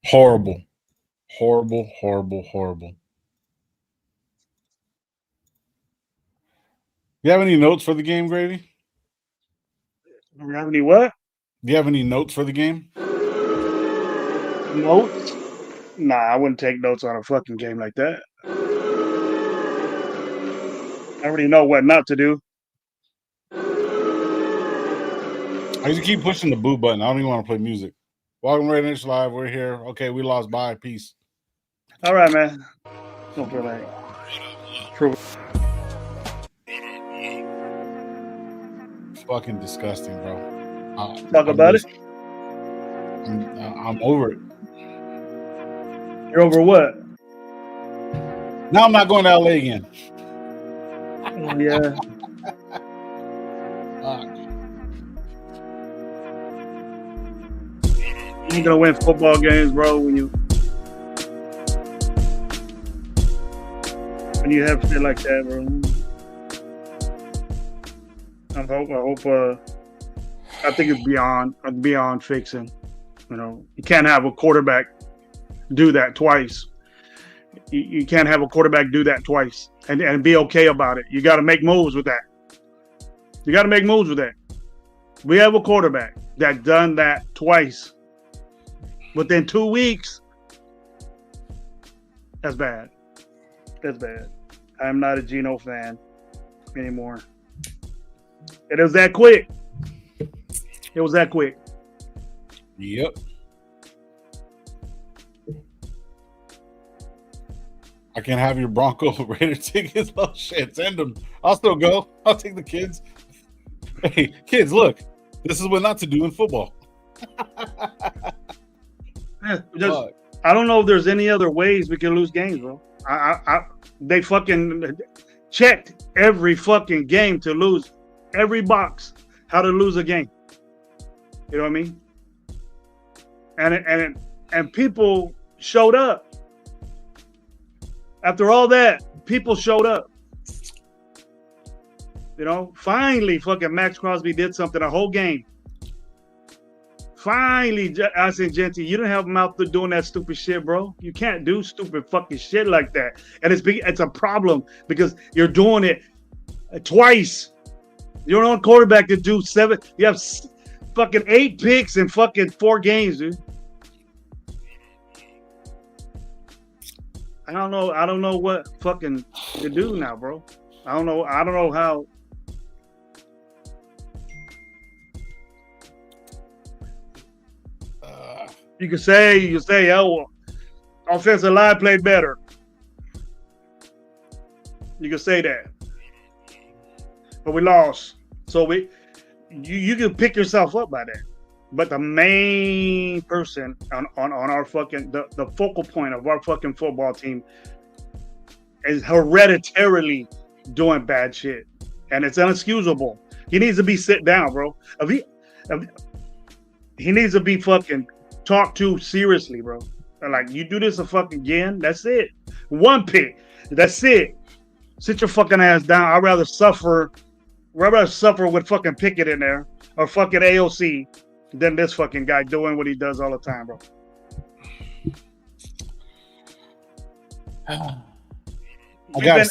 Horrible. Horrible, horrible, horrible. You have any notes for the game, Grady? Do you have any what? Do you have any notes for the game? Notes? Nah, I wouldn't take notes on a fucking game like that. I already know what not to do. I used to keep pushing the boo button. I don't even want to play music. Welcome, Radio Nation Live. We're here. Okay, we lost. Bye. Peace. All right, man. Don't feel like true. Fucking disgusting, bro. Talk about it. I'm over it. You're over what? Now I'm not going to LA again. Oh, yeah. You ain't gonna win football games, bro, when you have shit like that, bro. I think it's beyond fixing. You know, you can't have a quarterback do that twice. You can't have a quarterback do that twice and be okay about it. You got to make moves with that. You got to make moves with that. We have a quarterback that done that twice within 2 weeks. That's bad. That's bad. I'm not a Geno fan anymore. It was that quick. It was that quick. Yep. I can't have your Bronco Raider tickets. Oh shit, send them. I'll still go. I'll take the kids. Hey, kids, look. This is what not to do in football. I don't know if there's any other ways we can lose games, bro. They fucking checked every fucking game to lose, every box how to lose a game. You know what I mean? And people showed up. After all that, people showed up. You know, finally, fucking Max Crosby did something a whole game. Finally, I said, Genty, you don't have mouth to doing that stupid shit, bro. You can't do stupid fucking shit like that. And it's a problem because you're doing it twice. You're on quarterback to do 7. You have fucking 8 picks in fucking 4 games, dude. I don't know what fucking to do now, bro. I don't know how. You can say, oh, offensive line played better. You can say that, but we lost. So you can pick yourself up by that. But the main person on our fucking the focal point of our fucking football team is hereditarily doing bad shit, and it's inexcusable. He needs to be sit down, bro. He needs to be fucking talked to seriously, bro. Like, you do this a fucking again, that's it. 1 pick, that's it. Sit your fucking ass down. I'd rather suffer with fucking Pickett in there or fucking AOC than this fucking guy doing what he does all the time, bro. I got a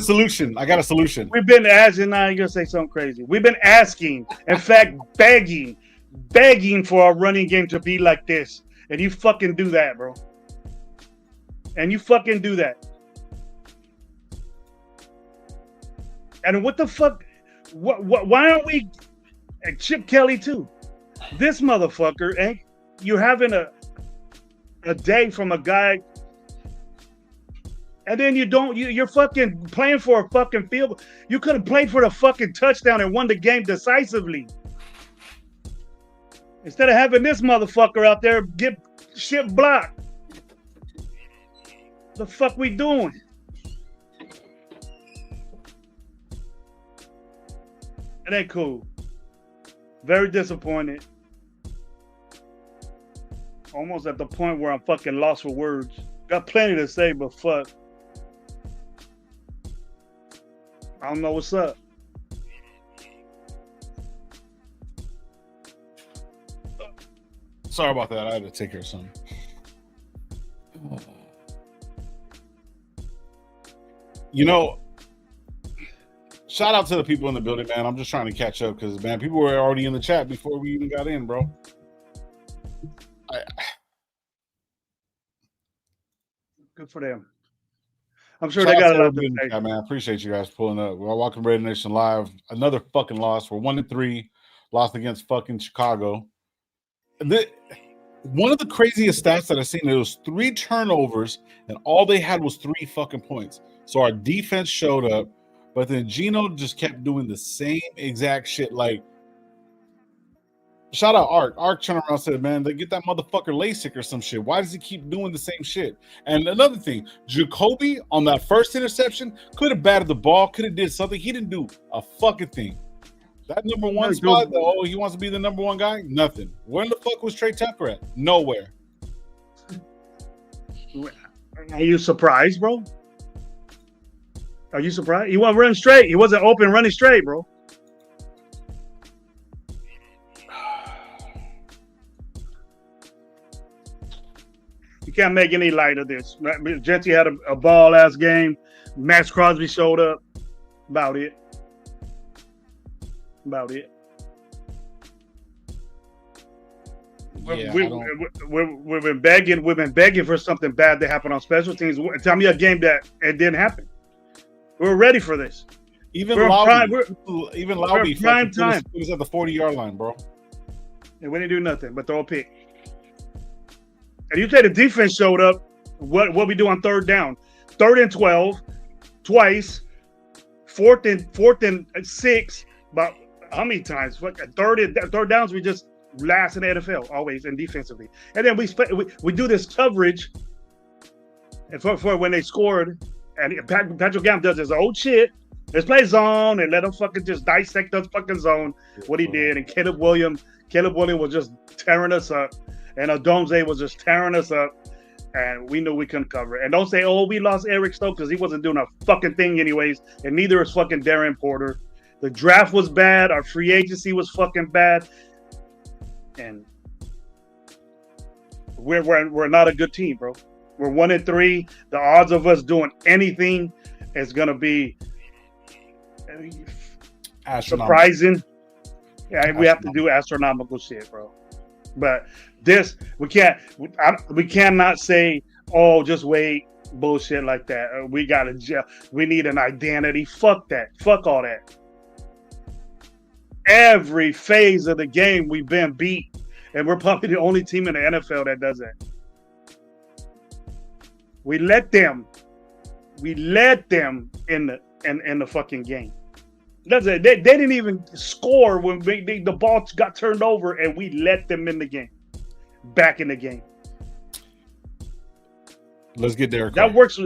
solution. We've been asking. Now you're gonna say something crazy. We've been asking, in fact, begging for our running game to be like this, and you fucking do that, bro. And you fucking do that. And what the fuck? Why aren't we Chip Kelly too? This motherfucker, you're having a day from a guy, and then you're fucking playing for a fucking field. You could have played for the fucking touchdown and won the game decisively. Instead of having this motherfucker out there get shit blocked. The fuck we doing? It ain't cool. Very disappointed. Almost at the point where I'm fucking lost for words. Got plenty to say, but fuck. I don't know what's up. Sorry about that. I had to take care of something. You know, shout out to the people in the building, man. I'm just trying to catch up because, man, people were already in the chat before we even got in, bro. Good for them. I'm sure they got a lot to say. Chat, man. I appreciate you guys pulling up. Well, welcome Raider Nation Live. Another fucking loss. We're 1-3. Lost against fucking Chicago. One of the craziest stats that I've seen, there was 3 turnovers, and all they had was 3 fucking points. So our defense showed up, but then Gino just kept doing the same exact shit. Like, shout out Ark. Ark turned around and said, man, they get that motherfucker LASIK or some shit. Why does he keep doing the same shit? And another thing, Jacoby on that first interception could have batted the ball, could have did something. He didn't do a fucking thing. That number 1 spot, he wants to be the number 1 guy? Nothing. Where the fuck was Trey Tucker at? Nowhere. Are you surprised, bro? Are you surprised? He wasn't running straight. He wasn't open running straight, bro. You can't make any light of this. Jesse had a ball-ass game. Max Crosby showed up. About it. Yeah, we've been begging for something bad to happen on special teams. Tell me a game that it didn't happen. We're ready for this. Even Lowry prime time. He was at the 40-yard line, bro. And we didn't do nothing but throw a pick. And you say the defense showed up. What we do on third down? 3rd and 12, twice. 4th and 6. About how many times? Third downs we just last in the NFL always and defensively. And then we do this coverage. And for when they scored, and Patrick Gam does his old shit. Let's play zone and let him fucking just dissect the fucking zone. What he did, and Caleb Williams was just tearing us up, and Adomze was just tearing us up, and we knew we couldn't cover it. And don't say, oh, we lost Eric Stokes because he wasn't doing a fucking thing anyways, and neither is fucking Darren Porter. The draft was bad. Our free agency was fucking bad, and we're not a good team, bro. We're 1-3. The odds of us doing anything is gonna be surprising. Yeah, we have to do astronomical shit, bro. But this, we cannot say, oh, just wait, bullshit like that. We need an identity. Fuck that. Fuck all that. Every phase of the game we've been beat, and we're probably the only team in the NFL that does that. We let them in the fucking game. They didn't even score when the ball got turned over, and we let them in the game, back in the game. Let's get Derek. That works.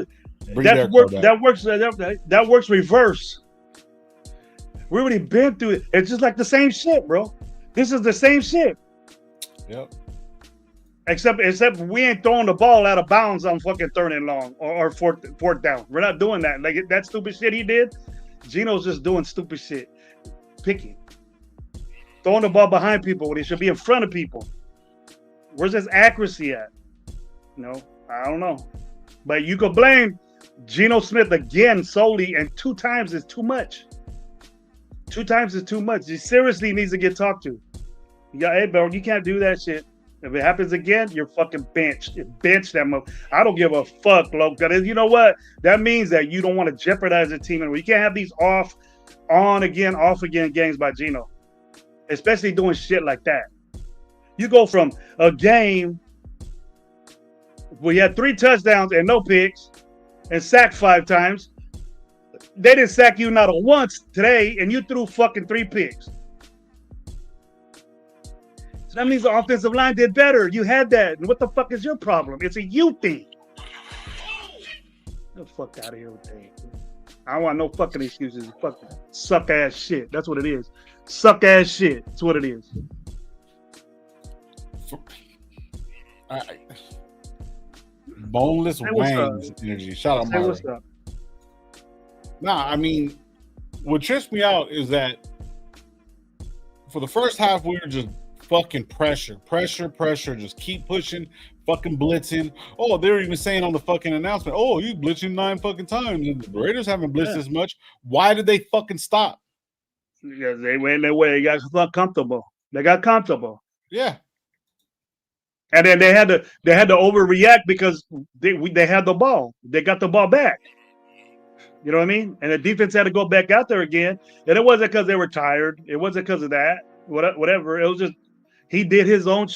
That works reverse. We already been through it. It's just like the same shit, bro. This is the same shit. Yep. Except we ain't throwing the ball out of bounds on fucking 3rd and long or fourth down. We're not doing that. Like that stupid shit he did. Gino's just doing stupid shit. Picking. Throwing the ball behind people when it should be in front of people. Where's his accuracy at? No, I don't know. But you could blame Geno Smith again solely, and 2 times is too much. 2 times is too much. He seriously needs to get talked to. Hey, bro, you can't do that shit. If it happens again, you're fucking benched. Bench that mother. I don't give a fuck, Loke. You know what? That means that you don't want to jeopardize the team. And you can't have these off again games by Geno. Especially doing shit like that. You go from a game where you had 3 touchdowns and no picks and sacked 5 times. They didn't sack you not once today, and you threw fucking 3 picks. So that means the offensive line did better. You had that. And what the fuck is your problem? It's a you thing. Get the fuck out of here with that. I don't want no fucking excuses. Fucking suck ass shit. That's what it is. Suck ass shit. That's what it is. Boneless Wang's energy. Shout out, Marley. Nah, I mean, what trips me out is that for the first half we were just fucking pressure. Just keep pushing, fucking blitzing. Oh, they're even saying on the fucking announcement, oh, you blitzing 9 fucking times. And the Raiders haven't blitzed as much. Why did they fucking stop? Because they went their way. They got comfortable. They got comfortable. Yeah. And then they had to overreact because they had the ball. They got the ball back. You know what I mean? And the defense had to go back out there again. And it wasn't because they were tired. It wasn't because of that. Whatever. It was just he did his own.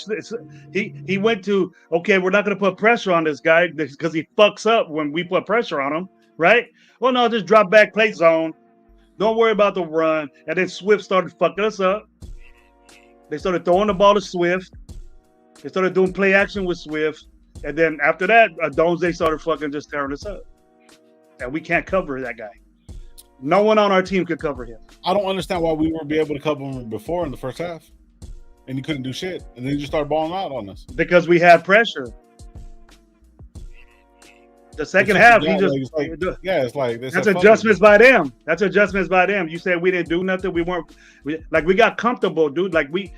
He went to, okay, we're not going to put pressure on this guy because he fucks up when we put pressure on him, right? Well, no, just drop back, play zone. Don't worry about the run. And then Swift started fucking us up. They started throwing the ball to Swift. They started doing play action with Swift. And then after that, Donze started fucking just tearing us up. And we can't cover that guy. No one on our team could cover him. I don't understand why we weren't be able to cover him before in the first half. And he couldn't do shit. And then he just started balling out on us. Because we had pressure. The second half, he just it's like that's adjustments by them. That's adjustments by them. You said we didn't do nothing. We got comfortable, dude. Like we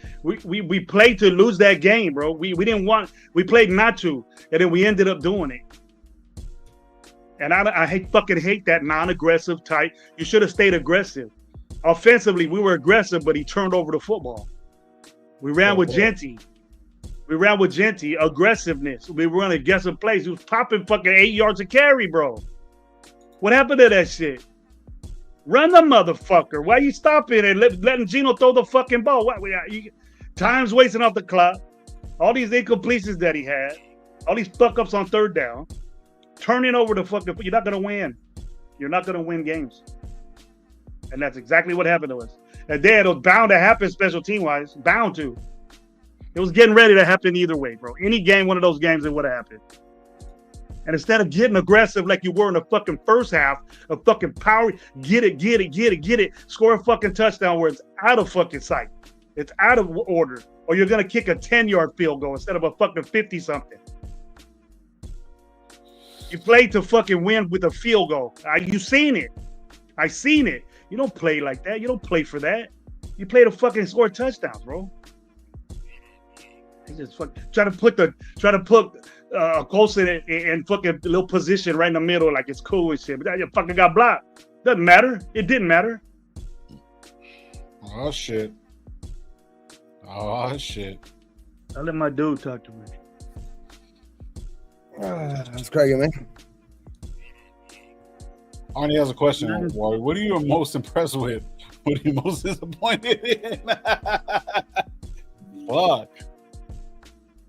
played to lose that game, bro. We we played not to, and then we ended up doing it. And I fucking hate that non-aggressive type. You should have stayed aggressive. Offensively, we were aggressive, but he turned over the football. We ran with Genty. We ran with Genty, aggressiveness. We were running aggressive plays. He was popping fucking 8 yards a carry, bro. What happened to that shit? Run the motherfucker. Why you stopping and letting Gino throw the fucking ball? Time's wasting off the clock. All these incompletions that he had. All these fuck-ups on third down. Turning over the fucking... You're not going to win. You're not going to win games. And that's exactly what happened to us. And then it was bound to happen special team-wise. Bound to. It was getting ready to happen either way, bro. Any game, one of those games, it would have happened. And instead of getting aggressive like you were in the fucking first half of fucking power, get it, score a fucking touchdown where it's out of fucking sight. It's out of order. Or you're going to kick a 10-yard field goal instead of a fucking 50-something. You played to fucking win with a field goal. You seen it. I seen it. You don't play like that. You don't play for that. You play to fucking score touchdowns, bro. He just try to put Colson in fucking little position right in the middle like it's cool and shit. But that you fucking got blocked. Doesn't matter. It didn't matter. Oh shit. I let my dude talk to me. That's cracking, man. Arnie has a question. Wally. What are you most impressed with? What are you most disappointed in? Fuck.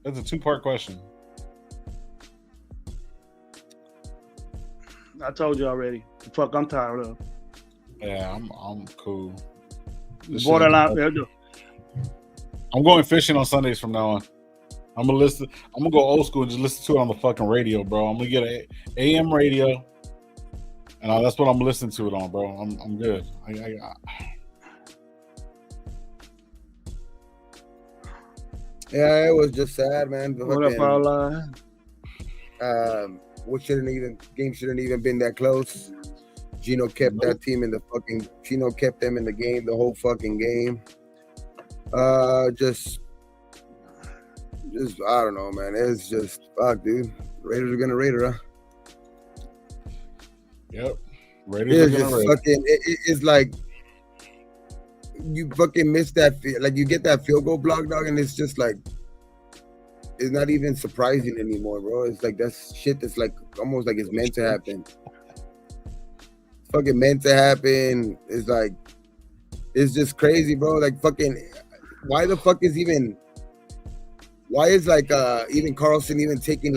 That's a 2-part question. I told you already. The fuck I'm tired of. Yeah, I'm cool. Borderline. I'm going fishing on Sundays from now on. I'm gonna go old school and just listen to it on the fucking radio, bro. I'm gonna get an AM radio, and that's what I'm listening to it on, bro. I'm good. Yeah, it was just sad, man. What up, Paula? Game shouldn't even been that close. Gino kept that team in the fucking. Gino kept them in the game the whole fucking game. Just I don't know, man. It's just fuck, dude. Raiders are gonna Raider, huh? Yep. Raiders are gonna Raider. It's like you fucking miss that. Like you get that field goal block, dog, and it's just like it's not even surprising anymore, bro. It's like that's shit that's like almost like it's meant to happen. It's fucking meant to happen. It's like it's just crazy, bro. Like fucking, why the fuck is even? Why is like even Carlson even taking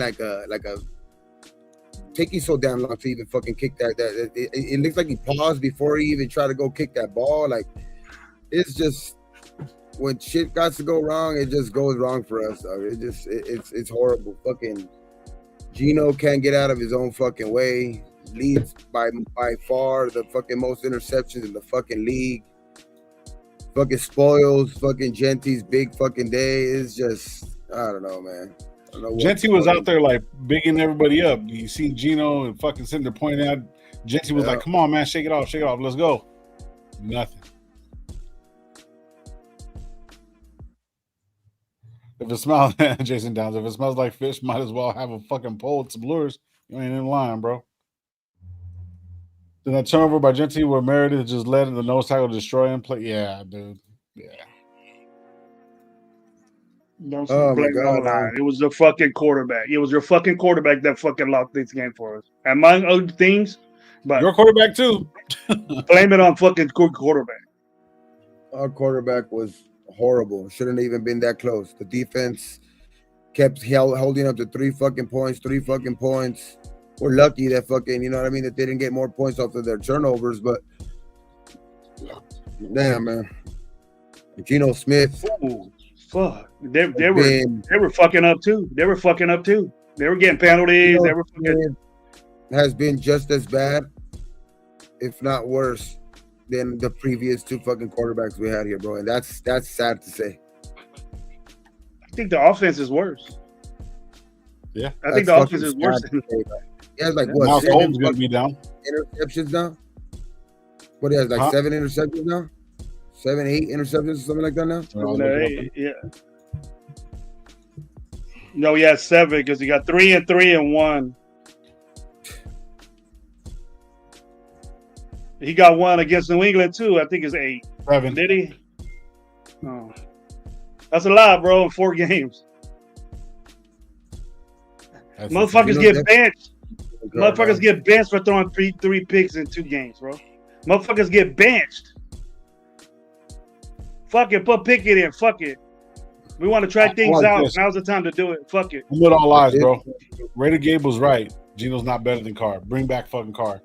taking so damn long to even fucking kick that? It looks like he paused before he even tried to go kick that ball. Like it's just when shit got to go wrong, it just goes wrong for us. Dog. It's horrible. Fucking Gino can't get out of his own fucking way. Leads by far the fucking most interceptions in the fucking league. Fucking spoils fucking Genty's big fucking day. It's just I don't know, man. Genty was out there like bigging everybody up. You see Gino and fucking sitting there pointing out. Genty was like, "Come on, man, shake it off, let's go." Nothing. If it smells, Jason Downs, if it smells like fish, might as well have a fucking pole with some lures. You ain't in line, bro. Then that turnover by Gentry where Meredith just led the nose tackle to destroy him. Play, yeah, dude. Yeah. Don't Oh my blame it on God, lie. It was the fucking quarterback. It was your fucking quarterback that fucking lost this game for us. Among other things, but Your quarterback too. blame it on fucking quarterback. our quarterback was horrible. Shouldn't have even been that close. The defense kept holding up to 3 fucking points. We're lucky that fucking, you know what I mean, that they didn't get more points off of their turnovers, but damn, man. Geno Smith. Ooh, fuck. They were fucking up too. They were fucking up too. They were getting penalties. Geno They were fucking has been just as bad, if not worse, than the previous 2 fucking quarterbacks we had here, bro. And that's sad to say. I think the offense is worse. Yeah. I think the offense is worse than he has like Yeah. what, Miles 7 Holmes gonna be down. interceptions now? What, he has like 7 interceptions now? 7, 8 interceptions, something like that now? Yeah. No, he has 7 because he got 3 and 3 and 1. He got 1 against New England too. I think it's 8. 7. Did he? Oh. That's a lot, bro, in 4 games. That's Motherfuckers get benched. Motherfuckers get benched for throwing three picks in 2 games, bro. Motherfuckers get benched. Fuck it, put Pickett in. Fuck it. We want to try things out. Now's the time to do it. Fuck it. I'm with all lies, bro. Raider Gabe was right. Geno's not better than Carr. Bring back fucking Carr.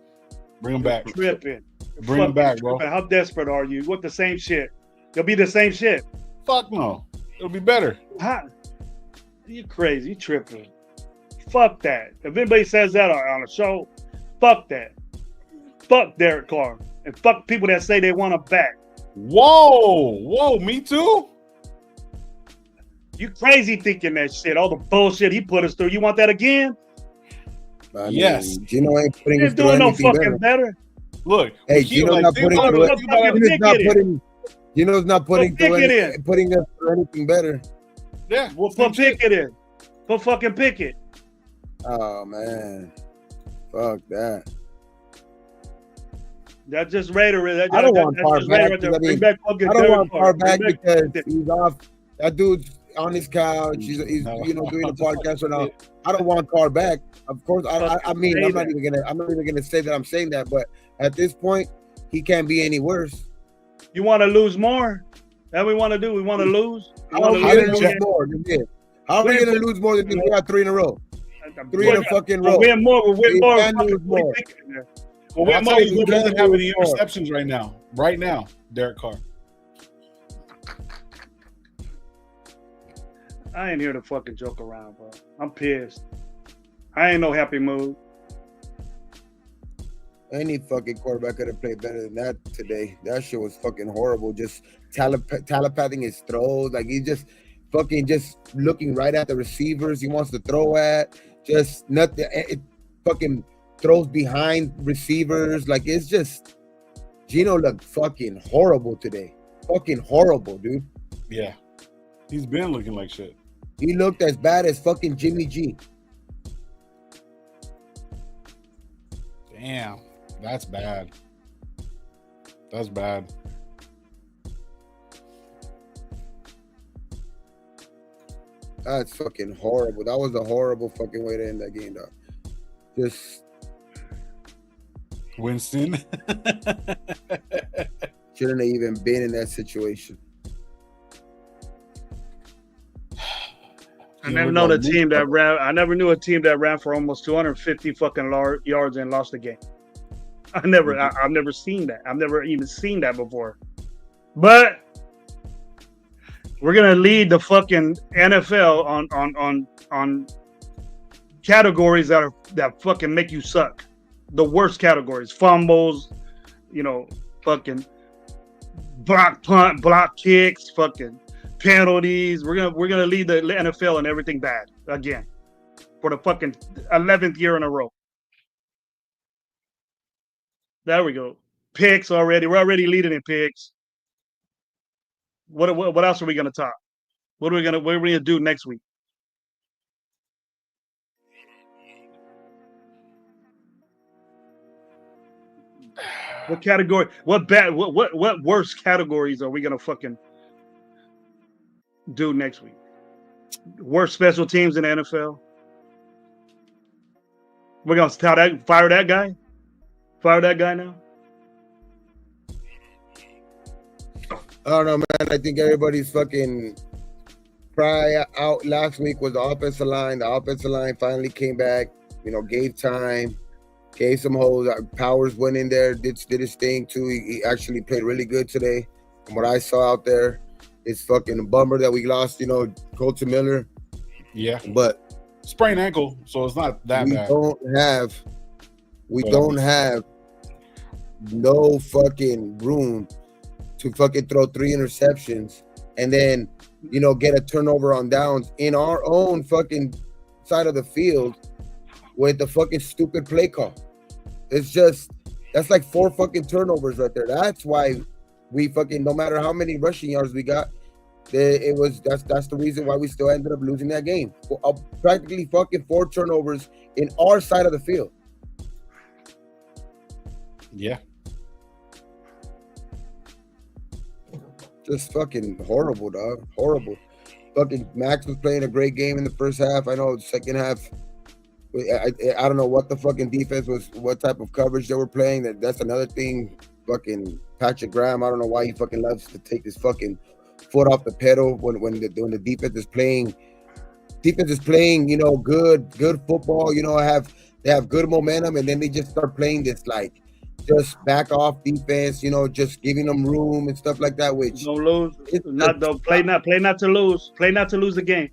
Bring him back. Tripping. Bring him back, bro. How desperate are you? What the same shit? It'll be the same shit. Fuck no. It'll be better. How? You crazy. You tripping. Fuck that. If anybody says that on a show, fuck that. Fuck Derek Carr. And fuck people that say they want him back. Whoa, me too? You crazy thinking that shit. All the bullshit he put us through. You want that again? Yes. Geno ain't putting us through doing no anything fucking better. Look, hey, Geno's not putting us through anything better. Yeah. We'll put Pickett in. Put fucking Pickett. Oh man. Fuck that. That's just Raider. I don't want Carr back. I don't want Carr back because he's off. That dude's on his couch. He's doing a podcast right now. I don't want Carr back. Of course, I mean, I'm not even gonna say that I'm saying that, but at this point, he can't be any worse. You want to lose more? That we want to do? We want to lose? How are we gonna lose more than this? How are we gonna lose more than this? We got 3 in a row. 3 in a fucking row. We'll win more. We'll win more. I'll tell you who doesn't have any interceptions right now. Right now, Derek Carr. I ain't here to fucking joke around, bro. I'm pissed. I ain't no happy mood. Any fucking quarterback could have played better than that today. That shit was fucking horrible. Just telepathing his throws. Like he's just fucking just looking right at the receivers he wants to throw at. Just nothing. It fucking throws behind receivers. Like it's just Geno looked fucking horrible today. Fucking horrible, dude. Yeah. He's been looking like shit. He looked as bad as fucking Jimmy G. Damn. That's bad. That's bad. That's fucking horrible. That was a horrible fucking way to end that game, dog. Just Winston. shouldn't have even been in that situation. I never knew a team that ran for almost 250 fucking yards and lost the game. I've never seen that. I've never even seen that before. But we're gonna lead the fucking NFL on categories that fucking make you suck. The worst categories: fumbles, fucking block punt, block kicks, fucking penalties. We're gonna lead the NFL in everything bad again for the fucking 11th year in a row. There we go. Picks already. We're already leading in picks. What else are we gonna top? What are we gonna do next week? What category? What worst categories are we gonna fucking do next week? Worst special teams in the NFL. We're gonna fire that guy. Fire that guy now. I don't know, man. I think everybody's fucking cry out last week was the offensive line. The offensive line finally came back, gave time, gave some holes. Powers went in there, did his thing too. He actually played really good today. From what I saw out there, it's fucking a bummer that we lost, Colton Miller. Yeah. But sprained ankle, so it's not that bad. We don't have no fucking room to fucking throw 3 interceptions and then, get a turnover on downs in our own fucking side of the field with the fucking stupid play call. It's just, that's like 4 fucking turnovers right there. That's why we fucking, no matter how many rushing yards we got, that's the reason why we still ended up losing that game. Practically fucking 4 turnovers in our side of the field. Yeah. Just fucking horrible, dog. Horrible. Fucking Max was playing a great game in the first half. I know the second half, I don't know what the fucking defense was, what type of coverage they were playing. That's another thing. Fucking Patrick Graham, I don't know why he fucking loves to take his fucking foot off the pedal when the defense is playing. Defense is playing, good football. They have good momentum, and then they just start playing this like just back off defense. Just giving them room and stuff like that. Which don't lose. Play not to lose. Play not to lose the game.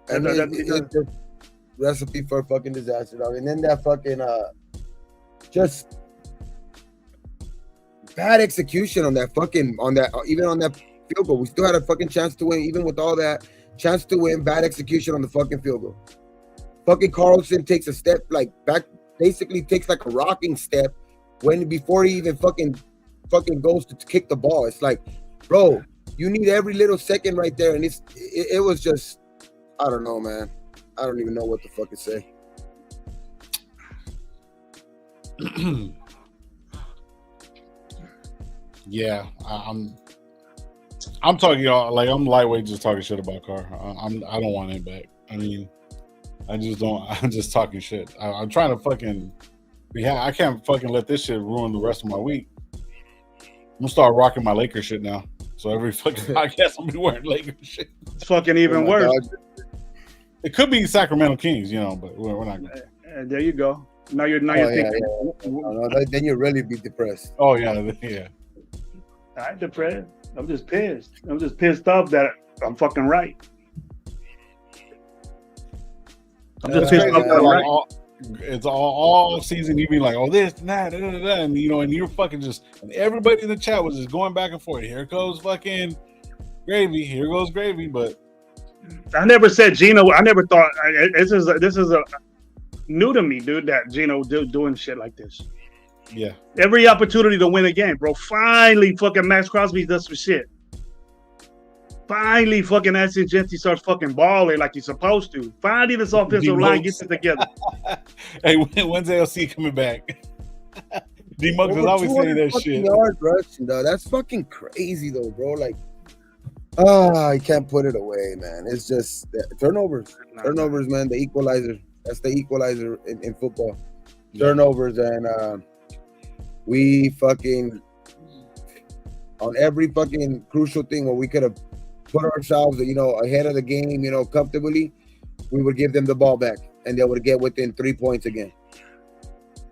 And it's just recipe for a fucking disaster, dog. And then that fucking just bad execution on that even on that field goal. We still had a fucking chance to win, even with all that chance to win. Bad execution on the fucking field goal. Fucking Carlson takes a step like back, basically takes like a rocking step before he even fucking goes to kick the ball. It's like, bro, you need every little second right there, and it was just, I don't know, man. I don't even know what the fuck to say. Yeah, I'm talking, like I'm lightweight, just talking shit about Carr. I don't want him back. I mean, I just don't. I'm just talking shit. I'm trying to fucking. I can't fucking let this shit ruin the rest of my week. I'm gonna start rocking my Lakers shit now. So every fucking podcast, I'm gonna be wearing Lakers shit. It's fucking even worse. God. It could be Sacramento Kings, but we're not gonna. There you go. Now you're thinking. Yeah. No, then you really be depressed. Oh yeah, yeah. I ain't depressed. I'm just pissed. I'm just pissed off that I'm fucking right. I'm just pissed off that I'm right. It's all season. You be like, oh, this and that, and and you're fucking and everybody in the chat was just going back and forth. Here goes fucking gravy. Here goes gravy. But I never said Gino. I never thought this is a new to me, dude. That Gino doing shit like this. Yeah. Every opportunity to win a game, bro. Finally, fucking Max Crosby does some shit. Finally, fucking Anthony Gentry starts fucking balling like he's supposed to. Finally, this offensive line gets it together. Hey, when's ALC coming back? D-Mux is always saying that shit. Yard rushing, though. That's fucking crazy, though, bro. Like, I can't put it away, man. It's just turnovers. Turnovers, man. The equalizer. That's the equalizer in football. Yeah. Turnovers, and we fucking on every fucking crucial thing where we could have put ourselves, ahead of the game, comfortably, we would give them the ball back, and they would get within 3 points again.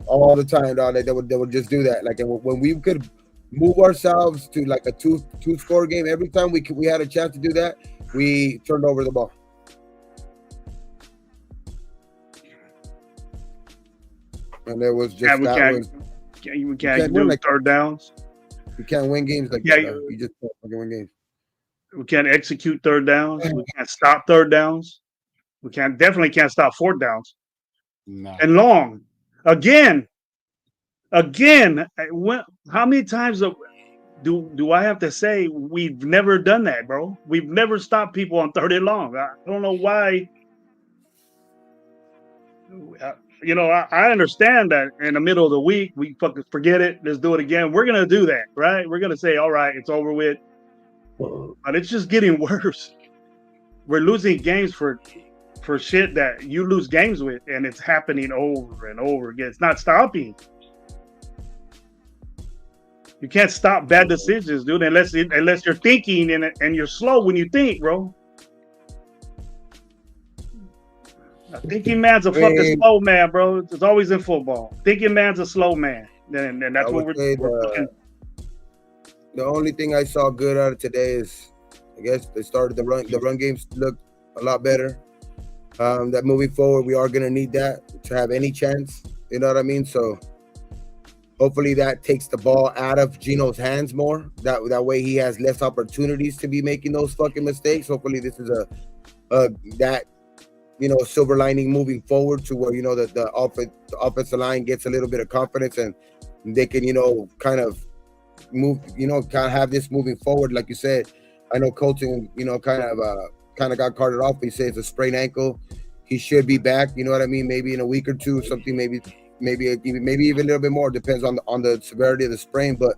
All the time, dog. They would just do that. Like when we could move ourselves to like a two score game, every time we had a chance to do that, we turned over the ball. And there was just we can't do third downs. You can't win games like that. You just can't fucking win games. We can't execute third downs. We can't stop third downs. We definitely can't stop fourth downs. No. And long. Again. How many times do I have to say we've never done that, bro? We've never stopped people on 3rd and long. I don't know why. I understand that in the middle of the week we fucking forget it. Let's do it again. We're gonna do that, right? We're gonna say, all right, it's over with. But it's just getting worse. We're losing games for shit that you lose games with, and it's happening over and over again. It's not stopping. You can't stop bad decisions, dude, unless you're thinking and you're slow when you think, bro. A thinking man's a fucking slow man, bro. It's always in football. Thinking man's a slow man. And that's what we're looking. The only thing I saw good out of today is, I guess, they started the run games look a lot better. That moving forward, we are gonna need that to have any chance. You know what I mean? So hopefully that takes the ball out of Gino's hands more. That way he has less opportunities to be making those fucking mistakes. Hopefully this is that silver lining moving forward to where the offensive line gets a little bit of confidence and they can kind of move, kind of have this moving forward. Like you said, I know Colton kind of got carted off. He says a sprained ankle. He should be back. You know what I mean? Maybe in a week or two, something. Maybe even a little bit more. Depends on the severity of the sprain. But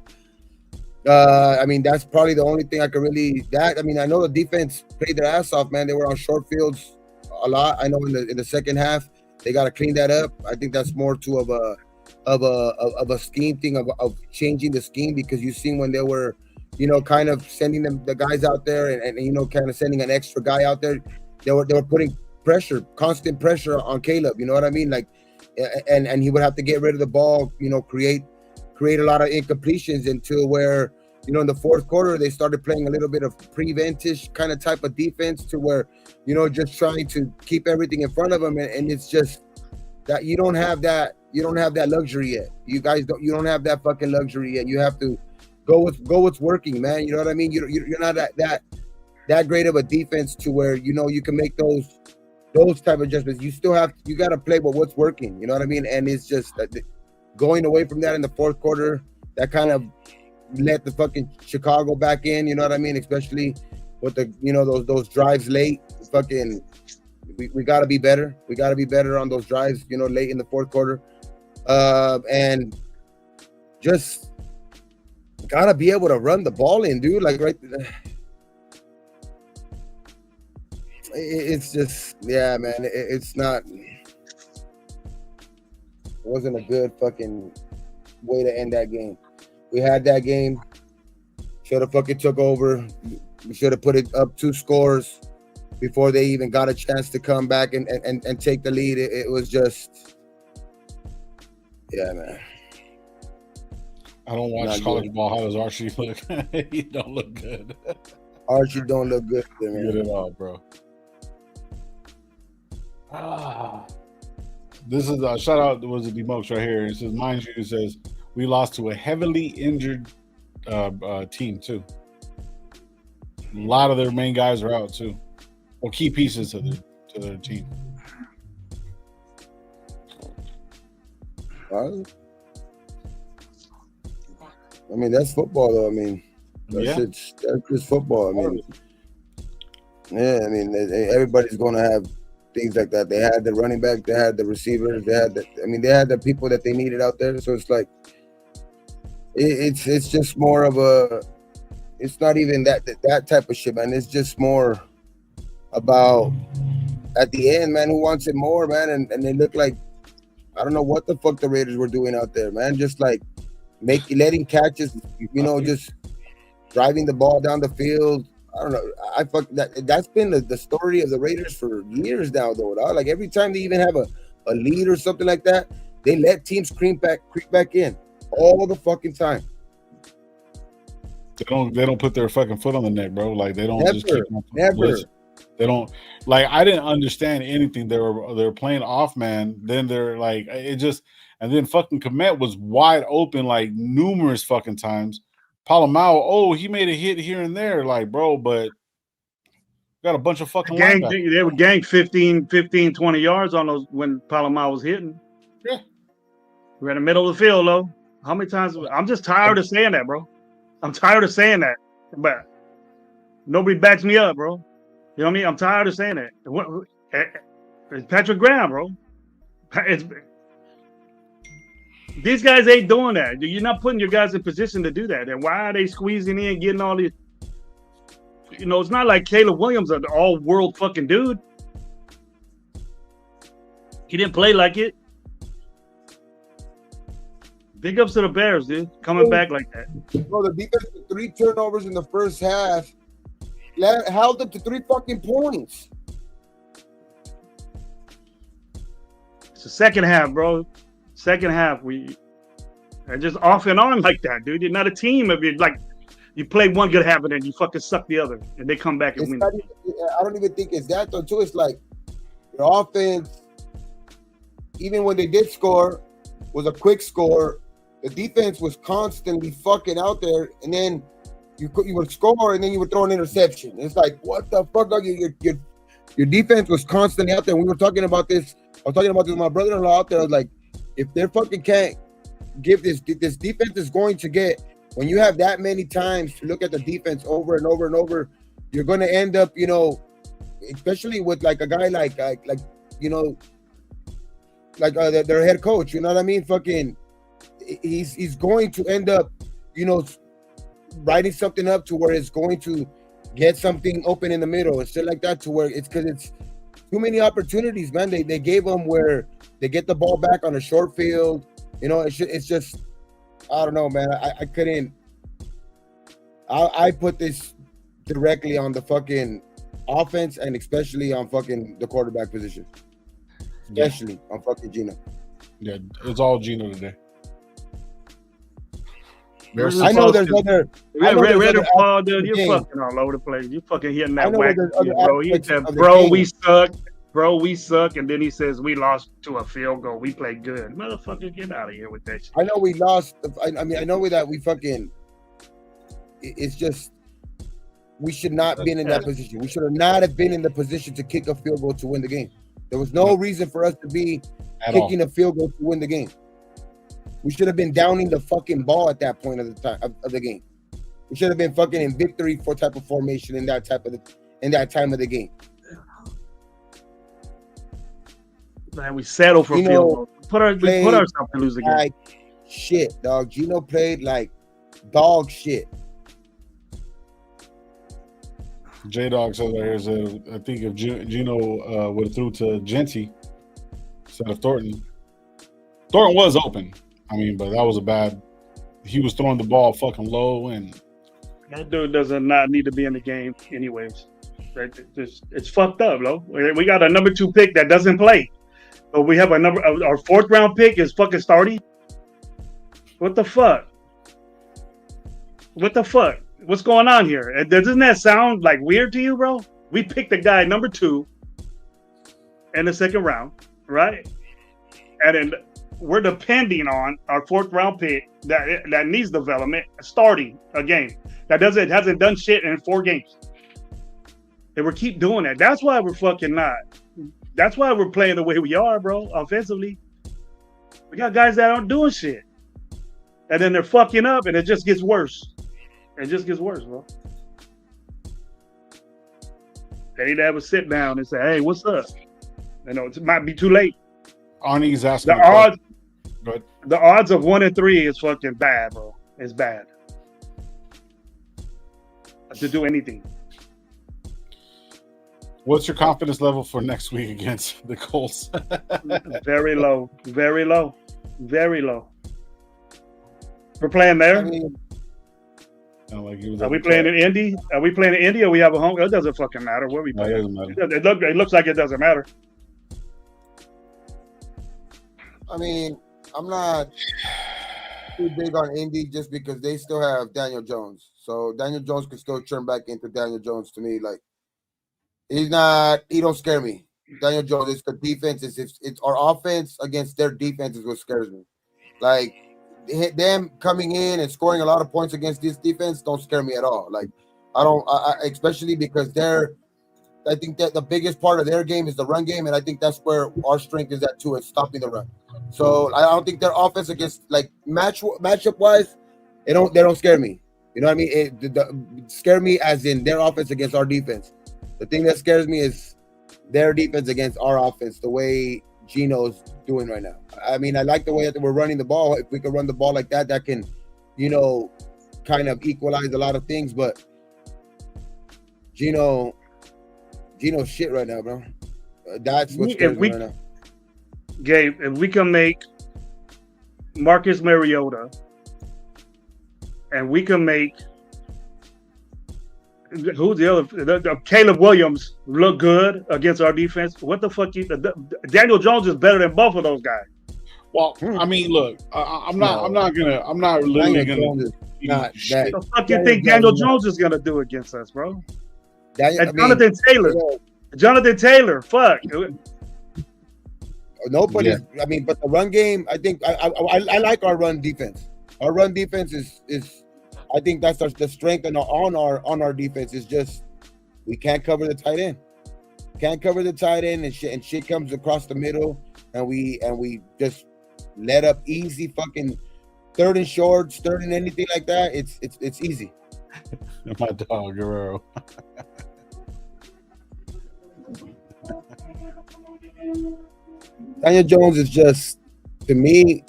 I mean, that's probably the only thing I could really. I mean, I know the defense played their ass off, man. They were on short fields a lot. I know in the second half they got to clean that up. I think that's more of a scheme thing of changing the scheme, because you've seen when they were kind of sending the guys out there and kind of sending an extra guy out there, they were putting constant pressure on Caleb. You know what I mean? Like, and he would have to get rid of the ball, create a lot of incompletions until where in the fourth quarter they started playing a little bit of preventish kind of type of defense to where just trying to keep everything in front of them, and it's just that you don't have that luxury yet. You don't have that fucking luxury yet. You have to go with what's working, man. You know what I mean? You're not that great of a defense to where you can make those type of adjustments. You got to play with what's working. You know what I mean? And it's just going away from that in the fourth quarter, that kind of let the fucking Chicago back in. You know what I mean? Especially with the those drives late. Fucking, we got to be better. We got to be better on those drives. Late in the fourth quarter, and just gotta be able to run the ball in, dude. Like right. It's just, yeah, man. It's not. It wasn't a good fucking way to end that game. We had that game. Should have fucking took over. We should have put it up 2 scores before they even got a chance to come back and take the lead. It was just, yeah, man. I don't watch college ball. How does Archie look? He don't look good. Archie don't look good, man. Good at all, bro. This is a shout out. Was it Demokes right here? It says, mind you, it says we lost to a heavily injured team too. A lot of their main guys are out too, or key pieces to their team. I mean, that's football, though. I mean, that's just football. I mean, yeah. I mean, everybody's going to have things like that. They had the running back, they had the receivers, they had the people that they needed out there. So it's like, it's just more of a. It's not even that type of shit, man. It's just more about at the end, man. Who wants it more, man? And they look like, I don't know what the fuck the Raiders were doing out there, man. Just like letting catches, just driving the ball down the field. I don't know. That's been the story of the Raiders for years now, though. Like every time they even have a lead or something like that, they let teams creep back in all the fucking time. They don't put their fucking foot on the neck, bro. Like they don't never. They don't, like, I didn't understand anything. They were playing off man. Then they're like, it just, and then fucking Komet was wide open like numerous fucking times. Palomao, he made a hit here and there, like, bro, but got a bunch of fucking linebackers. They were ganked 15, 20 yards on those when Palomao was hitting. Yeah. We're in the middle of the field, though. How many times? I'm just tired of saying that, bro. I'm tired of saying that, but nobody backs me up, bro. You know what I mean? I'm tired of saying that. It's Patrick Graham, bro. These guys ain't doing that. You're not putting your guys in position to do that. And why are they squeezing in, getting all these? You know, it's not like Caleb Williams, an all-world fucking dude. He didn't play like it. Big ups to the Bears, dude. Coming back like that. Bro, the defense with 3 turnovers in the first half held them to 3 fucking points. It's the second half, bro. Second half, we are just off and on like that, dude. You're not a team if you like. You play one good half and then you fucking suck the other, and they come back and win. I don't even think it's that though. Too, it's like your offense. Even when they did score, was a quick score. The defense was constantly fucking out there, and then you would score, and then you would throw an interception. It's like, what the fuck? Your defense was constantly out there. We were talking about this. I was talking about this with my brother-in-law out there. I was like, if they fucking can't give this defense is going to get, when you have that many times to look at the defense over and over and over, you're going to end up, you know, especially with like a guy like you know, like their head coach, you know what I mean? Fucking, he's going to end up, you know, writing something up to where it's going to get something open in the middle and shit like that, to where it's because it's too many opportunities, man. They gave them where they get the ball back on a short field. You know, it's just, I don't know, man. I couldn't. I put this directly on the fucking offense and especially on fucking the quarterback position. Especially on fucking Gino. Yeah, it's all Gino today. I know there's other. You're fucking all over the place. You fucking hitting that whack, bro. He said, "Bro, we suck. Bro, we suck," and then he says, "We lost to a field goal. We played good." Motherfucker, get out of here with that shit. I know we lost. I mean, I know that we fucking. It's just we should not been in that position. We should have not have been in the position to kick a field goal to win the game. There was no reason for us to be kicking a field goal to win the game. We should have been downing the fucking ball at that point of the time of the game. We should have been fucking in victory for type of formation in that time of the game. Man, we settle for field goal. We put ourselves to lose the game. Like shit, dog. Gino played like dog shit. J-Dog says right here, I think if Gino would have threw to Genty instead of Thornton was open. I mean, but that was a bad. He was throwing the ball fucking low, and that dude does not need to be in the game, anyways. It's fucked up, bro. We got a number 2 pick that doesn't play, but we have our 4th round pick is fucking starting. What the fuck? What the fuck? What's going on here? Doesn't that sound like weird to you, bro? We picked the guy number 2 in the 2nd round, right? And then we're depending on our 4th round pick that needs development starting a game that hasn't done shit in 4 games. And we keep doing that. That's why we're fucking not. That's why we're playing the way we are, bro. Offensively, we got guys that aren't doing shit, and then they're fucking up, and it just gets worse. It just gets worse, bro. They need to have a sit down and say, "Hey, what's up?" You know, it might be too late. Arnie's asking the odds of 1 and 3 is fucking bad, bro. It's bad to do anything. What's your confidence level for next week against the Colts? Very low, very low, very low. We're playing there. I mean, are we playing in Indy? Are we playing in Indy or we have a home? It doesn't fucking matter where we play. No, it doesn't matter. It looks like it doesn't matter. I mean, I'm not too big on Indy just because they still have Daniel Jones. So Daniel Jones could still turn back into Daniel Jones to me. Like, he don't scare me. Daniel Jones, it's the defense. It's our offense against their defense is what scares me. Like, them coming in and scoring a lot of points against this defense don't scare me at all. Like, especially because I think that the biggest part of their game is the run game, and I think that's where our strength is at too, is stopping the run. So I don't think their offense against, like, matchup wise, they don't scare me. You know what I mean? Scare me as in their offense against our defense. The thing that scares me is their defense against our offense, the way Gino's doing right now. I mean, I like the way that we're running the ball. If we could run the ball like that, that can, you know, kind of equalize a lot of things. But Gino's shit right now, bro. That's what scares me right now. Gabe, if we can make Marcus Mariota and we can make who's the other? Caleb Williams look good against our defense. What the fuck? Daniel Jones is better than both of those guys. Well, I mean, look, I'm not literally gonna. What the fuck you think Daniel Jones is gonna do against us, bro? Jonathan Taylor, fuck. Nobody. Yeah. I mean, but the run game, I think I like our run defense. Our run defense is I think that's the strength on our defense is just we can't cover the tight end. Can't cover the tight end and shit comes across the middle and we just let up easy fucking third and shorts, third and anything like that. It's easy. My dog Guerrero. Daniel Jones is just, to me,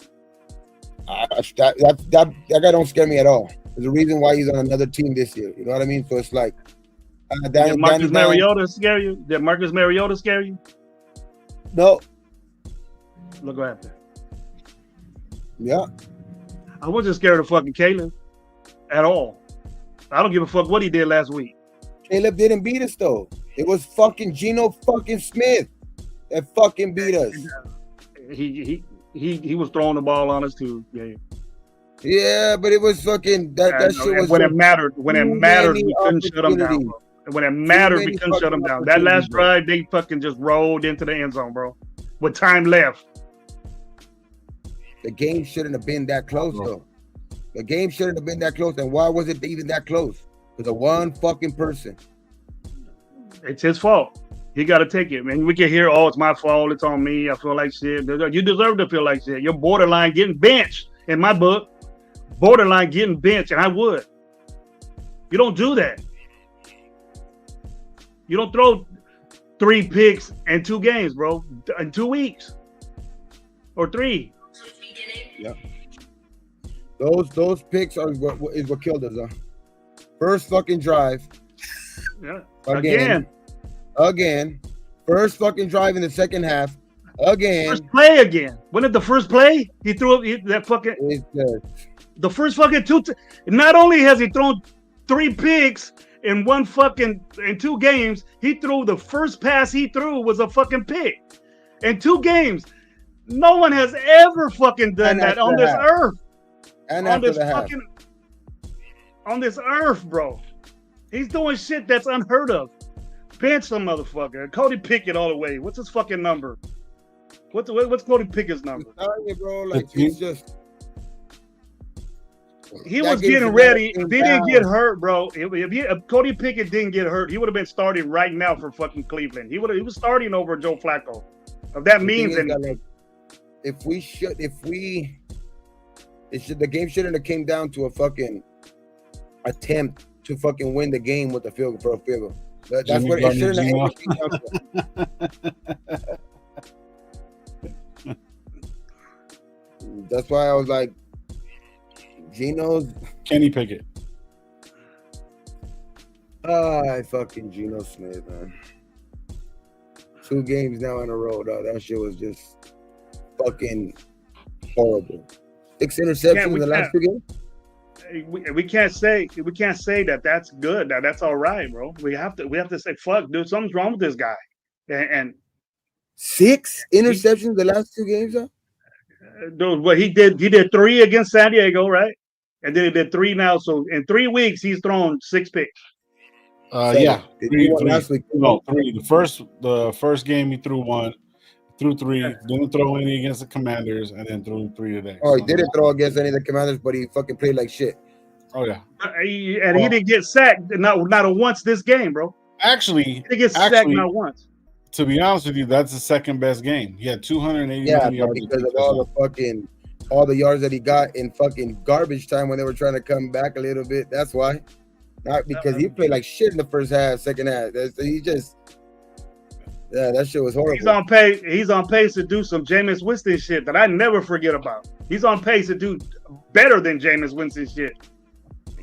that guy don't scare me at all. There's a reason why he's on another team this year. You know what I mean? So it's like, did Marcus Mariota scare you? Did Marcus Mariota scare you? No. Look what happened. Yeah. I wasn't scared of fucking Caleb at all. I don't give a fuck what he did last week. Caleb didn't beat us though. It was fucking Geno fucking Smith that fucking beat us. He was throwing the ball on us too. Yeah, but it was fucking that shit was when it mattered. When it mattered, we couldn't shut them down, bro. When it mattered, we couldn't shut them down. That last drive, they fucking just rolled into the end zone, bro. With time left. The game shouldn't have been that close, though. The game shouldn't have been that close. And why was it even that close? Because of one fucking person. It's his fault. He got to take it, man. We can hear, oh, it's my fault. It's on me. I feel like shit. You deserve to feel like shit. You're borderline getting benched in my book. Borderline getting benched, and I would. You don't do that. You don't throw 3 picks in 2 games, bro. In 2 weeks. Or 3. Yeah. Those picks are what killed us, huh? First fucking drive. Yeah. Again. First fucking drive in the second half. Again. First play again. When did the first play? He threw that fucking. The first fucking 2. Not only has he thrown 3 picks in 2 games, he threw the first pass he threw was a fucking pick. In 2 games. No one has ever fucking done that on this earth. And on this earth, bro. He's doing shit that's unheard of. Bench some motherfucker. Cody Pickett all the way. What's his fucking number? What's Cody Pickett's number? I'm telling you, bro, like he's just. He was getting ready. If he didn't get hurt, bro. If Cody Pickett didn't get hurt, he would have been starting right now for fucking Cleveland. He was starting over Joe Flacco. If that means anything. The game shouldn't have came down to a fucking attempt to fucking win the game with a field goal. That's what it shouldn't have ever came down to. That's why I was like, Geno's Kenny Pickett. Fucking Geno Smith, man. 2 games now in a row, dog. That shit was just fucking horrible. 6 interceptions in the last 2 games. We can't say that that's good. That's all right, bro. We have to say, fuck, dude, something's wrong with this guy. And 6 interceptions the last 2 games, huh? Dude, well, he did 3 against San Diego, right? And then he did 3 now. So in 3 weeks, he's thrown 6 picks. Yeah, 3 last week. No, 3. The first game he threw 1. Threw 3, didn't throw any against the Commanders, and then threw 3 today. Oh, he didn't throw against any of the Commanders, but he fucking played like shit. Oh yeah, he didn't get sacked not once this game, bro. Actually, he didn't get sacked not once. To be honest with you, that's the second best game. He had 280 yards because of all the fucking all the yards that he got in fucking garbage time when they were trying to come back a little bit. That's why. Not because he played like shit in the first half, second half. He just, yeah, that shit was horrible. He's on pace to do some Jameis Winston shit that I never forget about. He's on pace to do better than Jameis Winston shit.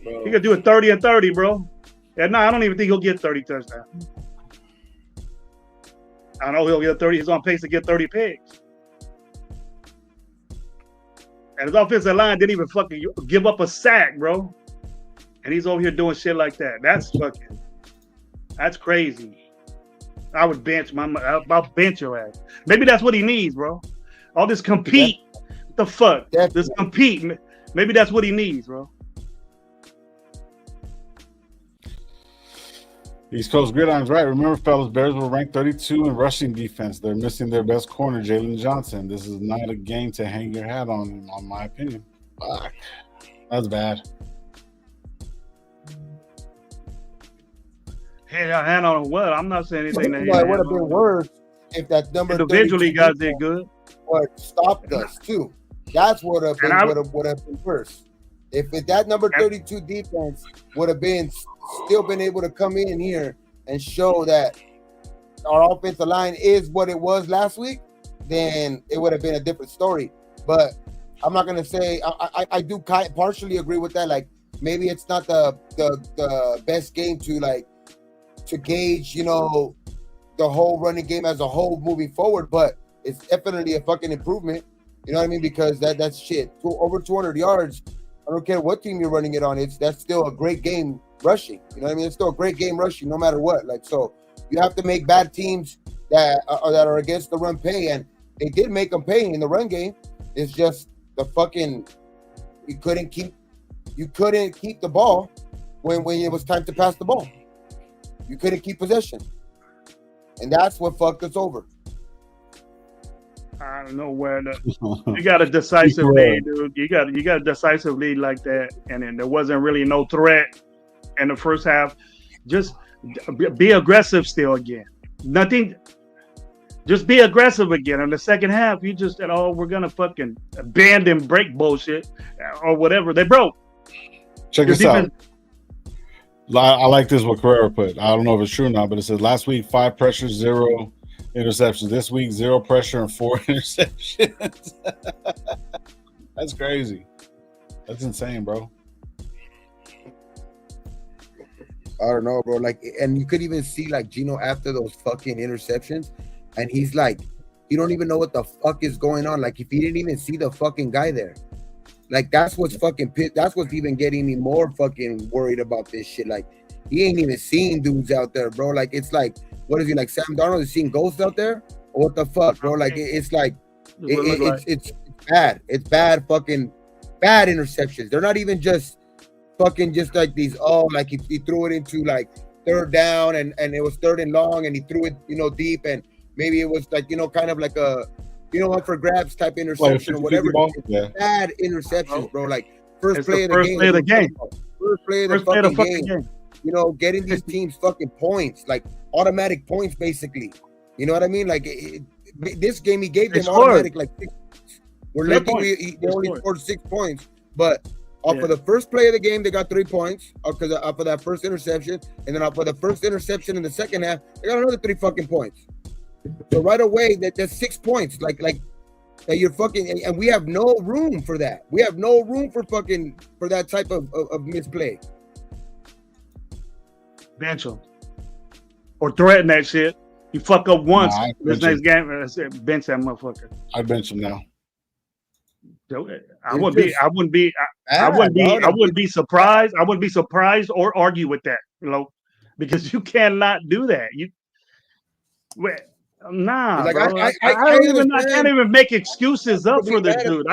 Bro. He could do a 30 and 30, bro. Yeah, no, I don't even think he'll get 30 touchdowns. I know he'll get 30. He's on pace to get 30 picks. And his offensive line didn't even fucking give up a sack, bro. And he's over here doing shit like that. That's crazy. I would bench I'll bench your ass. Maybe that's what he needs, bro. All this compete. What the fuck? This compete. Maybe that's what he needs, bro. East Coast Gridiron's right. Remember, fellas, Bears were ranked 32 in rushing defense. They're missing their best corner, Jalen Johnson. This is not a game to hang your hat on, in my opinion. Fuck. That's bad. Hey, I hand on what? I'm not saying anything. It would have been worse if that number individually guys did good, but stopped us too. That's what would have been worse. If that number 32 defense would have still been able to come in here and show that our offensive line is what it was last week, then it would have been a different story. But I'm not gonna say I do partially agree with that. Like maybe it's not the best game to gauge, you know, the whole running game as a whole moving forward, but it's definitely a fucking improvement. You know what I mean? Because that's shit. Over 200 yards. I don't care what team you're running it on. That's still a great game rushing. You know what I mean? It's still a great game rushing no matter what. Like, so you have to make bad teams that are against the run pay, and they did make them pay in the run game. It's just the fucking you couldn't keep the ball when it was time to pass the ball. You couldn't keep possession, and that's what fucked us over. I don't know where you got a decisive lead, dude. You got a decisive lead like that, and then there wasn't really no threat in the first half. Just be aggressive still again. Nothing. Just be aggressive again. In the second half, you just said, "Oh, we're gonna fucking bend and break bullshit or whatever." They broke. Check this out. I like this what Carrera put. I don't know if it's true or not, but it says last week 5 pressures, 0 interceptions. This week 0 pressure and 4 interceptions. That's crazy. That's insane, bro. I don't know, bro. Like, and you could even see like Gino after those fucking interceptions, and he's like, you don't even know what the fuck is going on. Like, if he didn't even see the fucking guy there. Like, that's what's fucking pissed. That's what's even getting me more fucking worried about this shit. Like, he ain't even seeing dudes out there, bro. Like, it's like, what is he, like Sam Darnold is seeing ghosts out there? Or what the fuck, bro? Like, it's like, it's bad. It's bad, fucking bad interceptions. They're not even just fucking just like these, like he threw it into like 3rd down and it was 3rd and long and he threw it, you know, deep, and maybe it was like, you know, kind of like a, you know, up for grabs type interception or whatever. Yeah. Bad interceptions, bro. Like first play of the game. First play of the fucking game. You know, getting these teams fucking points, like automatic points, basically. You know what I mean? Like this game, he gave them automatic like 6 points. We're lucky they only scored 6 points, but off of the first play of the game, they got 3 points because off of that first interception, and then off of the first interception in the second half, they got another 3 fucking points. So right away, that's 6 points. Like you're fucking, and we have no room for that. We have no room for that type of misplay. Bench him or threaten that shit. You fuck up once this next game, bench that motherfucker. I bench him now. I wouldn't be surprised. I wouldn't be surprised or argue with that, you know, because you cannot do that. Like, bro. I can't even make excuses up for this dude.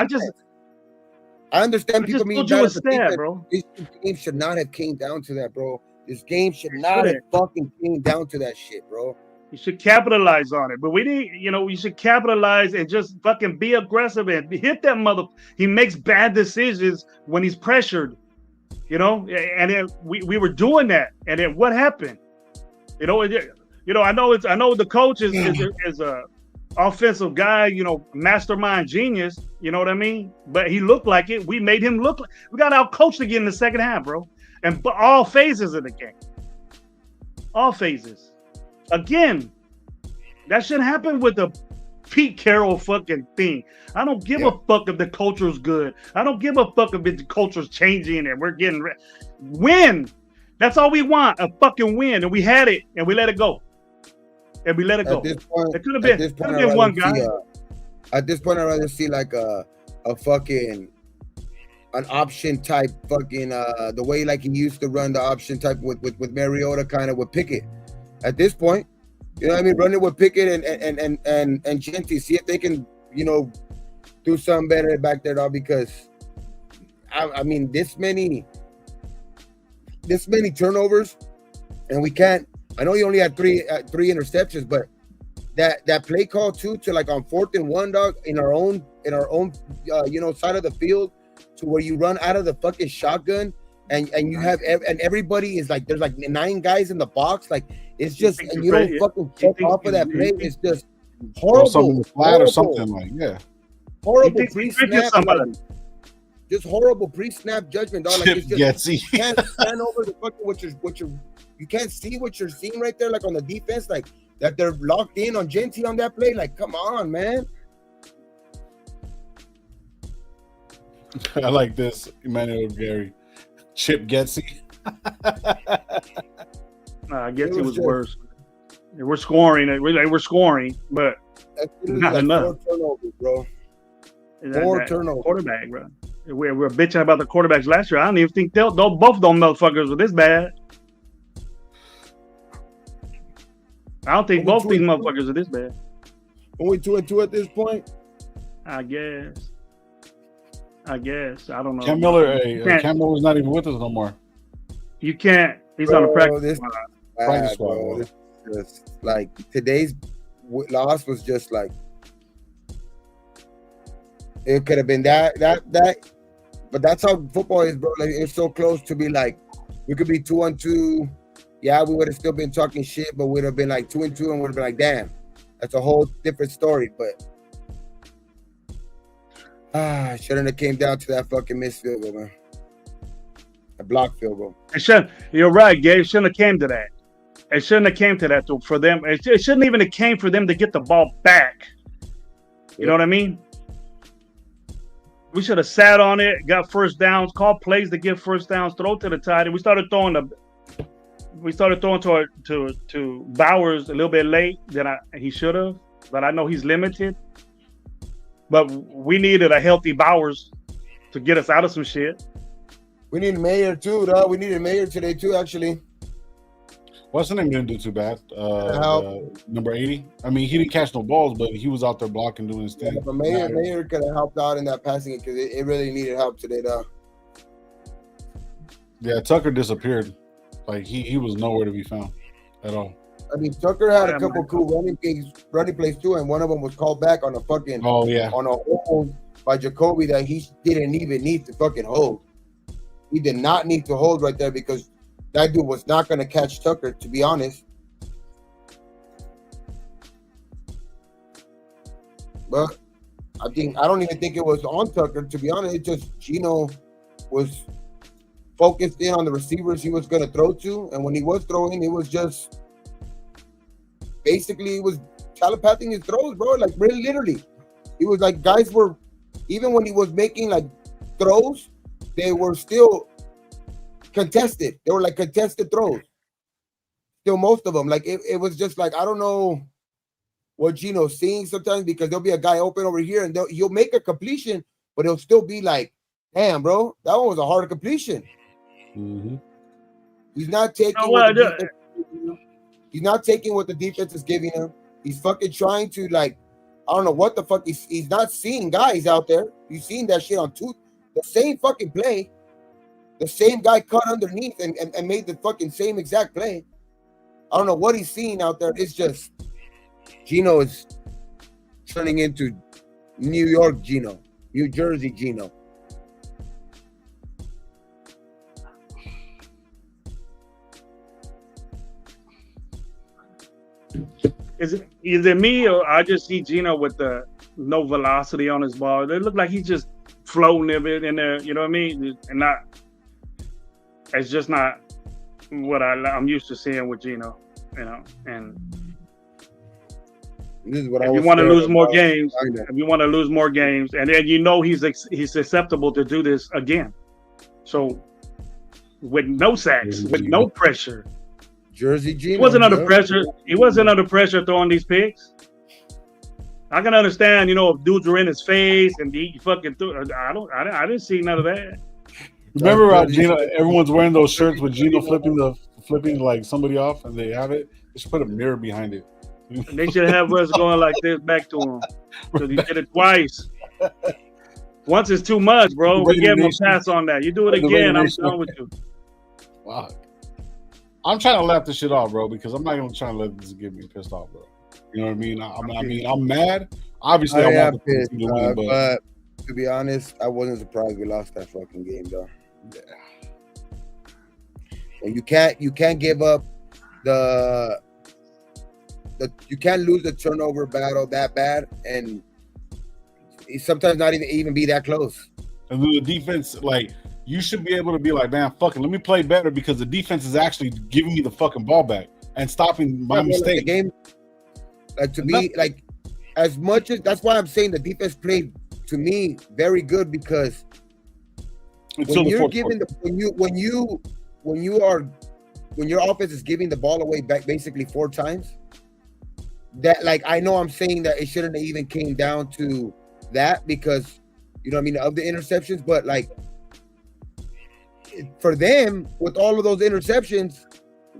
I understand people mean that, bro. This game should not have came down to that, bro. This game should not have fucking came down to that shit, bro. You should capitalize on it, but you should capitalize and just fucking be aggressive and hit that mother. He makes bad decisions when he's pressured, you know. And then we were doing that, and then what happened? I know the coach is offensive guy, mastermind genius. You know what I mean? But he looked like it. We made him look like we got out coached again in the second half, bro. And all phases of the game. All phases. Again, that shouldn't happen with the Pete Carroll fucking thing. I don't give a fuck if the culture's good. I don't give a fuck if the culture's changing and we're getting win. That's all we want, a fucking win. And we had it and we let it go. And we let it go. At this point, it could have been one guy. At this point, I'd rather see like a fucking an option type fucking the way like he used to run the option type with Mariota, kind of with Pickett. At this point, you know what I mean, run it with Pickett and Gentry, see if they can, do something better back there, dog. Because I mean, this many turnovers, and we can't. I know you only had three interceptions, but that play call too, to like on 4th and 1, dog, in our own side of the field, to where you run out of the fucking shotgun and you have and everybody is like, there's like 9 guys in the box, like it's just, and you don't fucking check off of that play. It's just horrible. Something flat or something like horrible pre-snap. Just horrible pre-snap judgment, dog. Like it's just, you can't stand over the fucking what you're you can't see what you're seeing right there, like on the defense, like that they're locked in on Gentry on that play. Like, come on, man. I like this, Emmanuel Gary. Chip Getsy. Getsy was worse. We're scoring. We're scoring, but not like enough. 4 turnovers, bro. 4 turnovers. Quarterback, bro. We're bitching about the quarterbacks last year. I don't even think both of them motherfuckers were this bad. I don't think both these motherfuckers are this bad. Only 2-2 at this point. I guess. I don't know. Cam Miller's not even with us no more. You can't. He's on the practice squad. Bro. This is just like today's loss was just like, it could have been that, but that's how football is, bro. Like, it's so close to be like, we could be 2-2. Yeah, we would have still been talking shit, but we'd have been like 2-2 and would have been like, damn, that's a whole different story. But shouldn't have came down to that fucking missed field goal, man. A block field goal. You're right, Gabe. It shouldn't have came to that. It shouldn't have came to that for them. It shouldn't even have came for them to get the ball back. You know what I mean? We should have sat on it, got first downs, called plays to get first downs, throw to the tight end. We started throwing to Bowers a little bit late than he should have, but I know he's limited. But we needed a healthy Bowers to get us out of some shit. We need Mayer too, dog. We needed Mayer today too, actually. What's the name? Didn't do too bad. Number 80. I mean, he didn't catch no balls, but he was out there blocking, doing his thing. Yeah, but Mayer could have helped out in that passing because it really needed help today, dog. Yeah, Tucker disappeared. Like he was nowhere to be found at all. I mean, Tucker had a couple cool running plays too, and one of them was called back on a fucking on a hold by Jacoby that he didn't even need to fucking hold. He did not need to hold right there because that dude was not going to catch Tucker, to be honest. But I don't even think it was on Tucker, to be honest. It just Gino was focused in on the receivers he was going to throw to, and when he was throwing, it was just basically it was telepathing his throws, bro. Like really, literally, it was like guys were, even when he was making like throws, they were still contested. They were like contested throws. Still, most of them, like it was just like, I don't know what Gino's seeing sometimes, because there'll be a guy open over here and he'll make a completion, but it'll still be like, damn, bro, that one was a hard completion. Mm-hmm. He's not taking he's not taking what the defense is giving him. He's fucking trying to, like, I don't know what the fuck. He's not seeing guys out there. You've seen that shit on the same fucking play. The same guy cut underneath and made the fucking same exact play. I don't know what he's seeing out there. It's just Gino is turning into New York Gino, New Jersey Gino. Is it me or I just see Gino with the no velocity on his ball? It looked like he's just floating a bit in there. You know what I mean? And not. It's just not what I'm used to seeing with Gino. You know, and This is what if you want to lose more games, and then you know he's susceptible to do this again. So with no sacks, with no pressure, Jersey Gino. he wasn't under pressure. He wasn't under pressure throwing these picks. I can understand, you know, if dudes were in his face and he fucking threw. I didn't see none of that. Remember Gino? Everyone's wearing those shirts with Gino flipping like somebody off, and they have it. They should put a mirror behind it. They should have us going like this back to him because he did it twice. Once is too much, bro. We give him a pass on that. You do it again, I'm done with you. Wow. I'm trying to laugh this shit off, bro, because I'm not gonna try to let this get me pissed off, bro. You know what I mean? I'm mad. Obviously, I want the team to win, but to be honest, I wasn't surprised we lost that fucking game, though. Yeah. And you can't give up you can't lose the turnover battle that bad, and sometimes not even be that close. And then the defense, like, you should be able to be like, man, fuck it, let me play better because the defense is actually giving me the fucking ball back and stopping my mistake. The game, like, to me, like, as much as that's why I'm saying the defense played to me very good, because when you're giving when your offense is giving the ball away back basically 4 times, that, like, I know I'm saying that it shouldn't have even came down to that because, you know what I mean, of the interceptions, but like for them with all of those interceptions,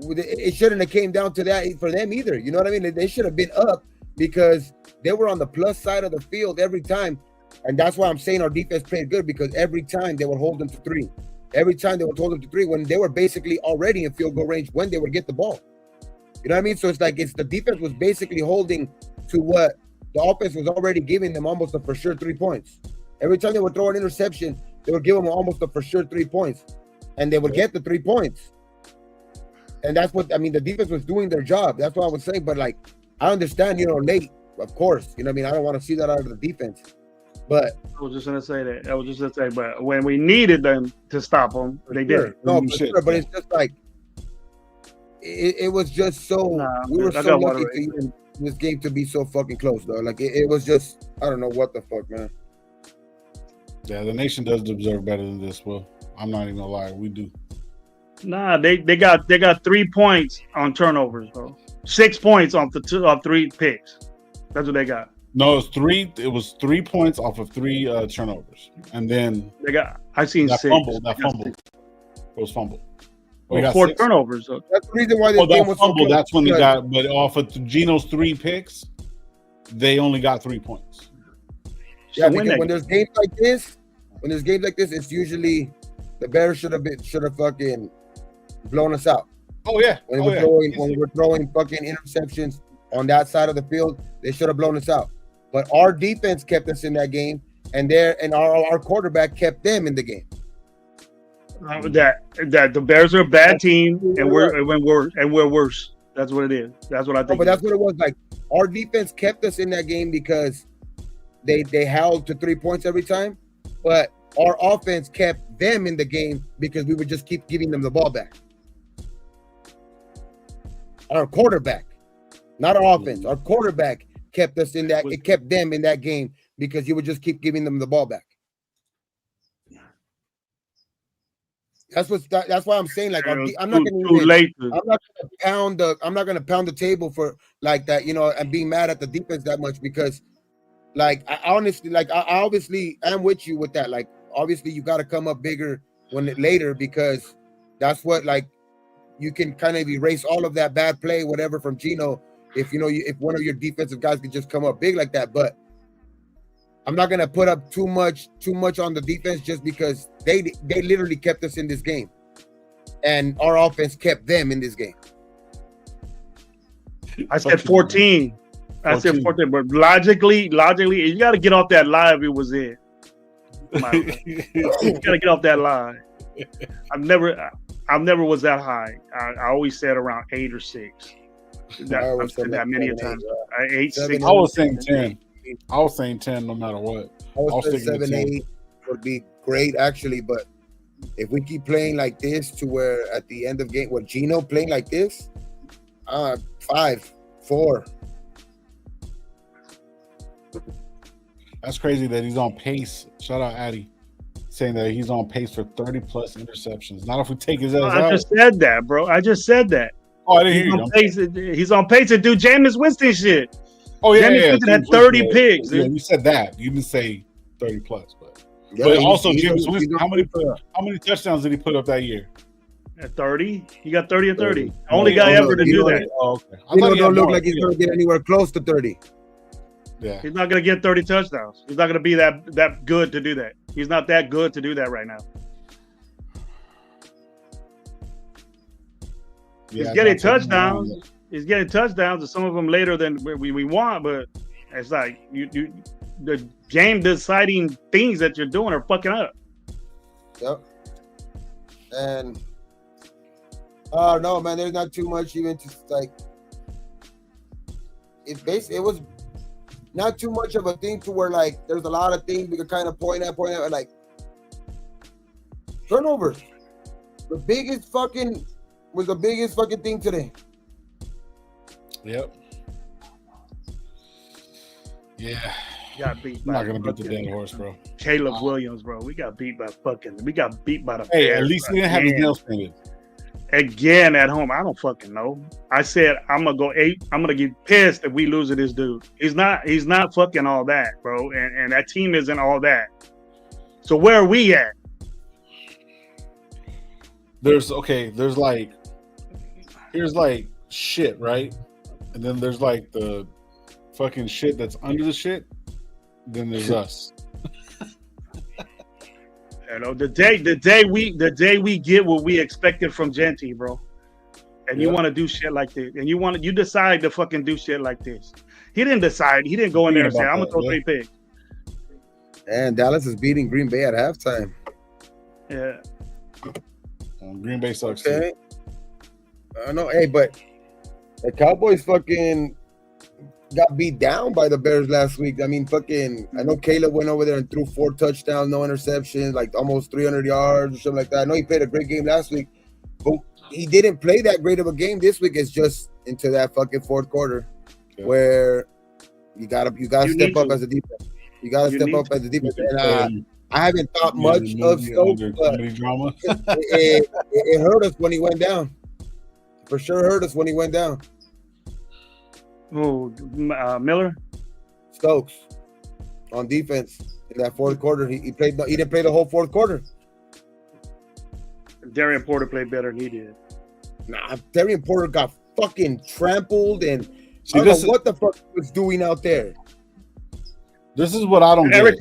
it shouldn't have came down to that for them either. You know what I mean? They should have been up because they were on the plus side of the field every time. And that's why I'm saying our defense played good, because every time they would hold them to 3. Every time they would hold them to 3 when they were basically already in field goal range when they would get the ball. You know what I mean? So it's like the defense was basically holding to what the offense was already giving them, almost a for sure 3 points. Every time they would throw an interception, they would give them almost a for sure 3 points. And they would get the 3 points. And that's what, I mean, the defense was doing their job. That's what I would say. But, like, I understand, you know, late, of course. You know what I mean? I don't want to see that out of the defense. But I was just going to say that. But when we needed them to stop them, they did. No, for sure. But it's just like, it was just so, we were so lucky to even this game to be so fucking close, though. Like, it was just, I don't know what the fuck, man. Yeah, the nation does deserve better than this. Well, I'm not even gonna lie, we do. Nah, they got 3 points on turnovers, bro. 6 points off of 3 picks. That's what they got. No, it was 3 points off of 3 turnovers, and then I seen that 6. fumble. It was fumble. Well, 4 turnovers. So. That's the reason why this game was fumble. So that's when they got. But off of Gino's 3 picks, they only got 3 points. Yeah, because when there's games like this, it's usually the Bears should have fucking blown us out. Oh yeah. When we're throwing fucking interceptions on that side of the field, they should have blown us out. But our defense kept us in that game, and our quarterback kept them in the game. That the Bears are a bad team, and we're worse. That's what it is. That's what I think. No, but that's what it was. Like, our defense kept us in that game because they held to 3 points every time, but our offense kept them in the game because we would just keep giving them the ball back. Our quarterback, not our offense. Our quarterback kept us in that. It kept them in that game because you would just keep giving them the ball back. That's why I'm saying, like, I'm not gonna pound the table for like that, you know, and being mad at the defense that much, because, like, I obviously am with you with that. Like, obviously you got to come up bigger later, because that's what, like, you can kind of erase all of that bad play, whatever, from Gino, if if one of your defensive guys could just come up big like that. But I'm not gonna put up too much on the defense, just because they literally kept us in this game, and our offense kept them in this game. I said 14. I said 14, but logically, you got to get off that lie if it was in. You got to get off that lie. I've never was that high. I always said around 8 or 6. I've said that many times. 8, 6. I was saying 10. I was saying 10 no matter what. I was saying 7, 8 would be great actually, but if we keep playing like this to where at the end of game, with Gino playing like this, 5, 4. That's crazy that he's on pace. Shout out Addy, saying that he's on pace for 30 plus interceptions. Not if we take his ass out. I just said that, bro. I just said that. Oh, I didn't hear you. He's on pace to do Jameis Winston shit. Oh yeah, Jameis Winston had 30 picks. Yeah, you said that. You didn't say 30 plus, but also Jameis Winston. How many touchdowns did he put up that year? At 30, he got 30 or 30. Only guy ever to do that. Oh, okay. He don't look like he's going to get anywhere close to 30. Yeah, he's not going to get 30 touchdowns. He's not going to be that good to do that. He's not that good to do that right now. Yeah, he's getting touchdowns. He's getting touchdowns, and some of them later than we want. But it's like the game deciding things that you're doing are fucking up. Yep. And no, man, there's not too much even to like. It was not too much of a thing to where like there's a lot of things we could kind of point at like turnovers. The biggest fucking thing today. Yep. Yeah. Got beat. I'm not gonna beat the dead horse, bro. Caleb Williams, bro. We got beat by the. Hey, Bears, at least he didn't have his nails painted. Again at home, I don't fucking know. I said I'm gonna go 8. I'm gonna get pissed if we lose to this dude. He's not fucking all that, bro. And that team isn't all that. So where are we at? There's like here's like shit, right? And then there's like the fucking shit that's under the shit. Then there's us. You know, the day we get what we expected from Genty, bro, and you want to do shit like this, and you decide to fucking do shit like this. He didn't decide. He didn't go in there and say, "I'm gonna throw 3 picks." And Dallas is beating Green Bay at halftime. Yeah. Green Bay sucks. Okay. I know. Hey, but the Cowboys fucking got beat down by the Bears last week. I mean, I know Caleb went over there and threw 4 touchdowns, no interceptions, like almost 300 yards or something like that. I know he played a great game last week, but he didn't play that great of a game this week. It's just into that fucking fourth quarter where you gotta step up as a defense. You gotta step up as a defense. And I haven't thought much of Stokes, but it hurt us when he went down. For sure hurt us when he went down. Who, Miller? Stokes on defense in that fourth quarter. He didn't play the whole fourth quarter. Darian Porter played better than he did. Nah, Darian Porter got fucking trampled, and I don't know what the fuck he was doing out there. This is what I don't get. Eric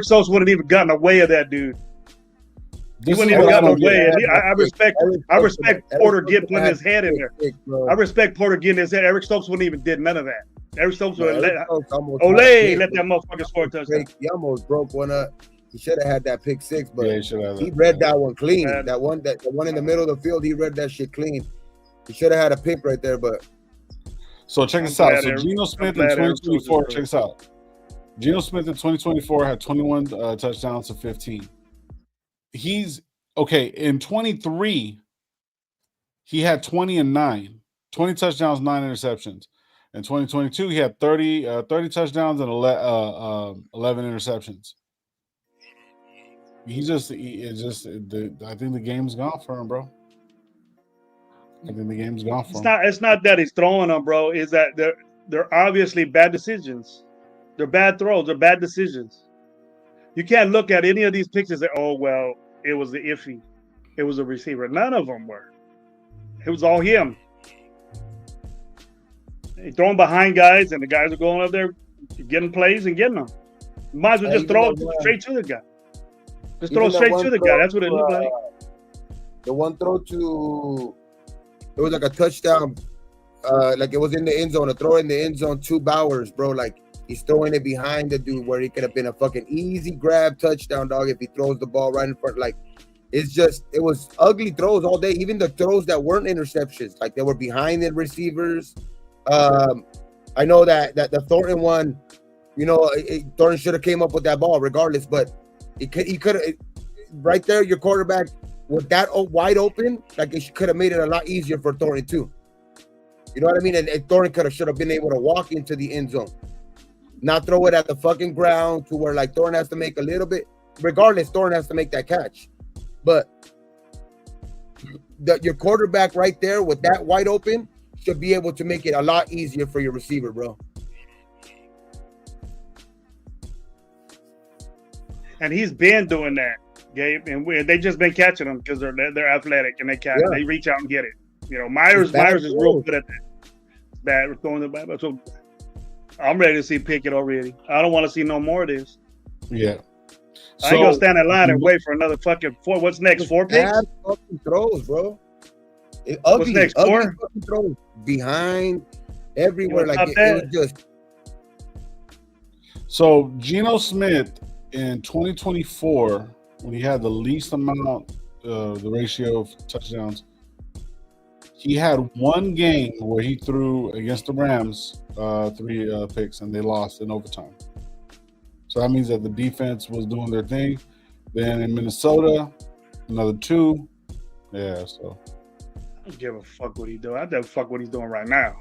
Stokes wouldn't even gotten away of that dude. He wouldn't even gotten away. I respect Porter putting his head in there. I respect Porter getting his head. Eric Stokes wouldn't even did none of that. Eric Stokes would let that motherfucker score a touchdown. He almost broke one up. He should have had that pick 6, but he read that one clean. The one in the middle of the field, he read that shit clean. He should have had a pick right there, but. So check this out. So Geno Smith in 2024, check this out. Geno Smith in 2024 had 21 touchdowns to 15. He's okay in 23. He had 20 and 9, 20 touchdowns, 9 interceptions. In 2022, he had 30 touchdowns and 11 interceptions. I think the game's gone for him, bro. I think the game's gone for him. It's not that he's throwing them, bro. Is that they're obviously bad decisions. They're bad throws. They're bad decisions. You can't look at any of these pictures and say, oh, well, it was the iffy. It was a receiver. None of them were. It was all him. He's throwing behind guys, and the guys are going up there getting plays and getting them. You might as well just throw it straight to the guy. Just throw straight to the guy. That's what it looked like. The one throw to – it was like a touchdown. Like it was in the end zone. A throw in the end zone to Bowers, bro. Like he's throwing it behind the dude where he could have been a fucking easy grab touchdown, dog, if he throws the ball right in front. Like It's just it was ugly throws all day. Even the throws that weren't interceptions, like they were behind the receivers. I know that the Thornton one, Thornton should have came up with that ball regardless, but he could have right there. Your quarterback with that wide open, like it could have made it a lot easier for Thornton too. You know what I mean? And Thornton should have been able to walk into the end zone, not throw it at the fucking ground to where like Thornton has to make a little bit. Regardless, Thornton has to make that catch, but your quarterback right there with that wide open should be able to make it a lot easier for your receiver, bro. And he's been doing that, Gabe, and they just been catching them because they're athletic and they reach out and get it. Myers is real good at that. Bad throwing the ball. So I'm ready to see Pickett already. I don't want to see no more of this. Yeah. I ain't gonna stand in line and wait for another fucking 4. What's next? 4 picks? Bad fucking throws, bro. What's next? 4 fucking throws behind everywhere. Like it was just. So Geno Smith in 2024, when he had the least amount, the ratio of touchdowns, he had one game where he threw against the Rams 3 picks and they lost in overtime. So that means that the defense was doing their thing. Then in Minnesota, another 2. Yeah, so. I don't give a fuck what he's doing. I don't fuck what he's doing right now.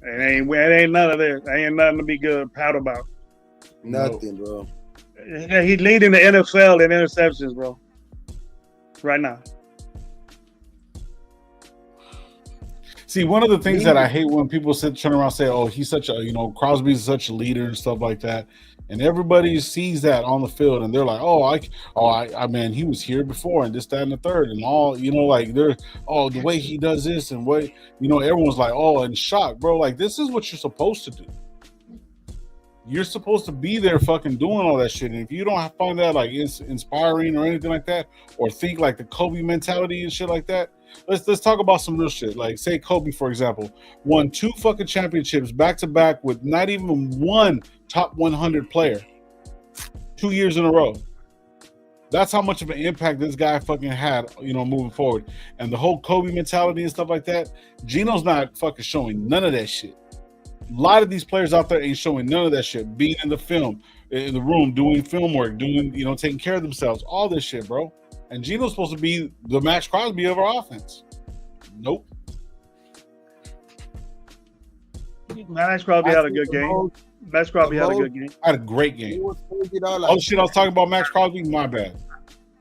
It ain't none of this. Ain't nothing to be good proud about. Nothing, bro. Yeah, he's leading the NFL in interceptions, bro. Right now. See, one of the things that I hate when people turn around and say, "Oh, he's such a, Crosby's such a leader and stuff like that," and everybody sees that on the field and they're like, I mean, he was here before and this, that, and the third, and all, like they're, the way he does this and what, everyone's like, in shock, bro. Like, this is what you're supposed to do. You're supposed to be there fucking doing all that shit. And if you don't find that like inspiring or anything like that, or think like the Kobe mentality and shit like that, let's talk about some real shit. Like, say Kobe, for example, won 2 fucking championships back to back with not even one top 100 player 2 years in a row. That's how much of an impact this guy fucking had, moving forward. And the whole Kobe mentality and stuff like that, Geno's not fucking showing none of that shit. A lot of these players out there ain't showing none of that shit. Being in the room, doing film work, taking care of themselves, all this shit, bro. And Geno's supposed to be the Max Crosby of our offense. Nope. Max Crosby had a good game. Max Crosby had a good game. Had a great game. All the shit I was talking about Max Crosby, my bad.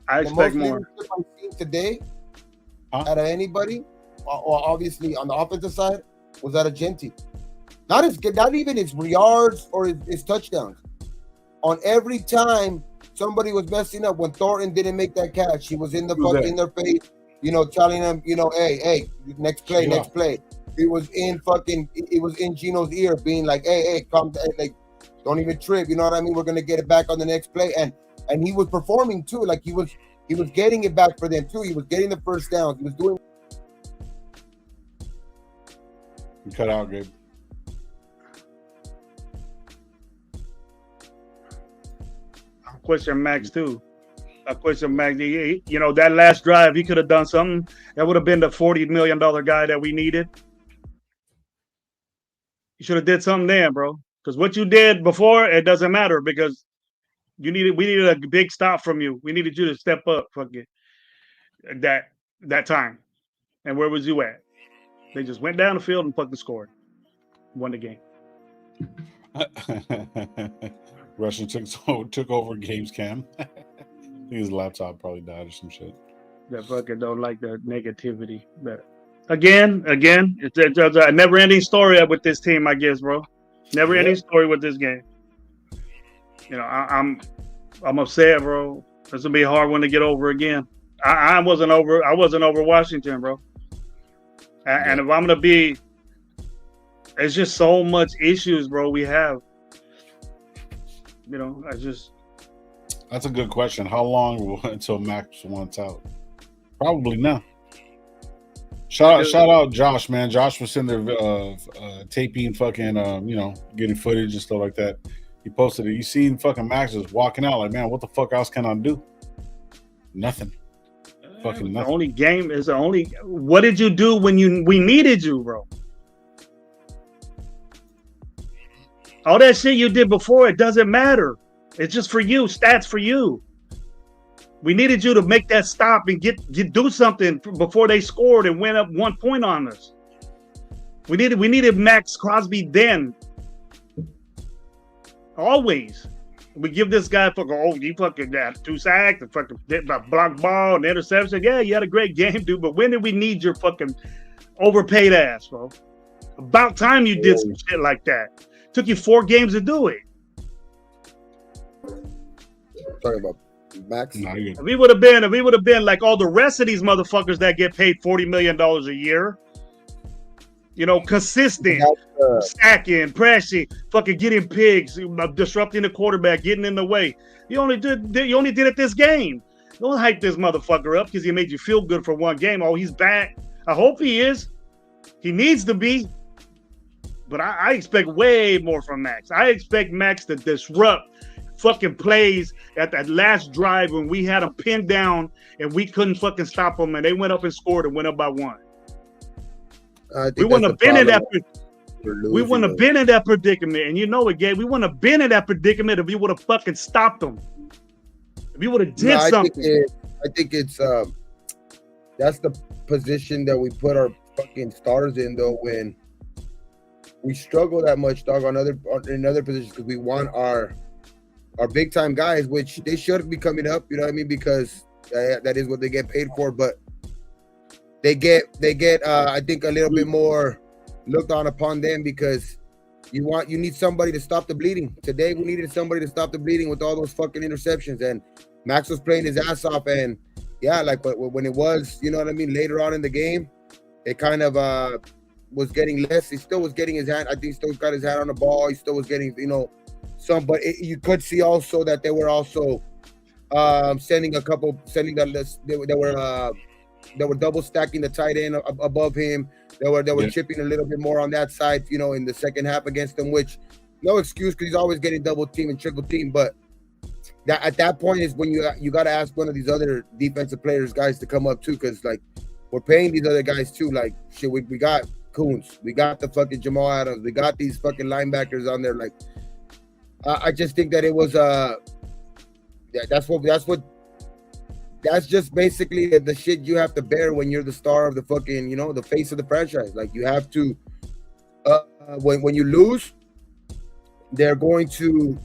I expect more. I've seen today out of anybody, or obviously on the offensive side, was out of Genty. Not even his yards or his touchdowns. On every time somebody was messing up, when Thornton didn't make that catch, he was in their face, telling them, hey, next play. It was in Geno's ear, being like, hey, come, like, don't even trip. You know what I mean? We're gonna get it back on the next play, and he was performing too. Like he was getting it back for them too. He was getting the first downs. He was doing. You cut out, Gabe. Question Max too. A question Max. That last drive, he could have done something. That would have been the $40 million guy that we needed. You should have did something then, bro. Because what you did before, it doesn't matter because we needed a big stop from you. We needed you to step up, fucking that time. And where was you at? They just went down the field and fucking scored, won the game. Russian took over games cam. I think his laptop probably died or some shit. That fucking don't like the negativity. But again, it's a never-ending story with this team, I guess, bro. Never-ending story with this game. I'm upset, bro. This will be a hard one to get over again. I wasn't over Washington, bro. And if I'm gonna be, it's just so much issues, bro. We have. That's a good question. How long until Max wants out? Probably now. Shout out Josh, man. Josh was in there taping fucking getting footage and stuff like that. He posted it. You seen fucking Max just walking out like, man, what the fuck else can I do? Nothing. fucking The nothing. only game is the only. What did you do when we needed you, bro? All that shit you did before, it doesn't matter. It's just for you, stats for you. We needed you to make that stop and do something before they scored and went up 1 point on us. We needed Max Crosby then. Always. We give this guy you fucking got 2 sacks, and fucking block ball and interception. Yeah, you had a great game, dude. But when did we need your fucking overpaid ass, bro? About time you did some shit like that. Took you 4 games to do it. Talking about Max. If we would have been like all the rest of these motherfuckers that get paid $40 million a year, consistent, stacking, pressing, fucking getting pigs, disrupting the quarterback, getting in the way. You only did it this game. Don't hype this motherfucker up because he made you feel good for 1 game. Oh, he's back. I hope he is. He needs to be. But I expect way more from Max. I expect Max to disrupt fucking plays at that last drive when we had them pinned down and we couldn't fucking stop them, and they went up and scored and went up by 1. We wouldn't have been in that. We wouldn't have been in that predicament, and you know it, Gabe. We wouldn't have been in that predicament if we would have fucking stopped them. If we would have did something. I think it's that's the position that we put our fucking stars in, though, when we struggle that much, dog, in other positions, because we want our big time guys, which they should be coming up. You know what I mean? Because that is what they get paid for. But they get I think a little bit more looked on upon them, because you need somebody to stop the bleeding. Today we needed somebody to stop the bleeding with all those fucking interceptions, and Max was playing his ass off. And yeah, but when it was, you know what I mean, later on in the game, it kind of was getting less. He still was getting his hand. I think he still got his hand on the ball. He still was getting, some. But you could see also that they were also sending the list. They were double stacking the tight end above him. They were chipping a little bit more on that side, in the second half against him, which no excuse, because he's always getting double team and triple team. But at that point is when you got to ask one of these other defensive guys to come up too, because like we're paying these other guys too. Like shit, we got Coons, we got the fucking Jamal Adams, we got these fucking linebackers on there. Like I just think that it was that's just basically the shit you have to bear when you're the star of the fucking, the face of the franchise. Like you have to when you lose, they're going to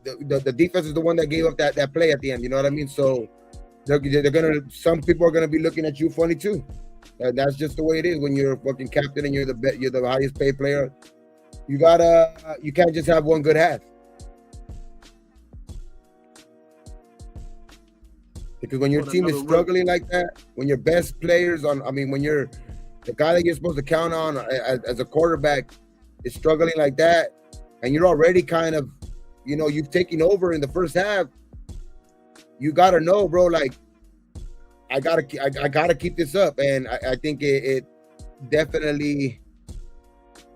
the defense is the one that gave up that play at the end, you know what I mean? So they're gonna, some people are gonna be looking at you funny too. And that's just the way it is when you're a fucking captain and you're the highest paid player. You can't just have one good half. Because when your team is struggling like that, when your best players when you're the guy that you're supposed to count on as a quarterback is struggling like that, and you're already kind of, you've taken over in the first half, you gotta know, bro, like I gotta keep this up. And I think it definitely,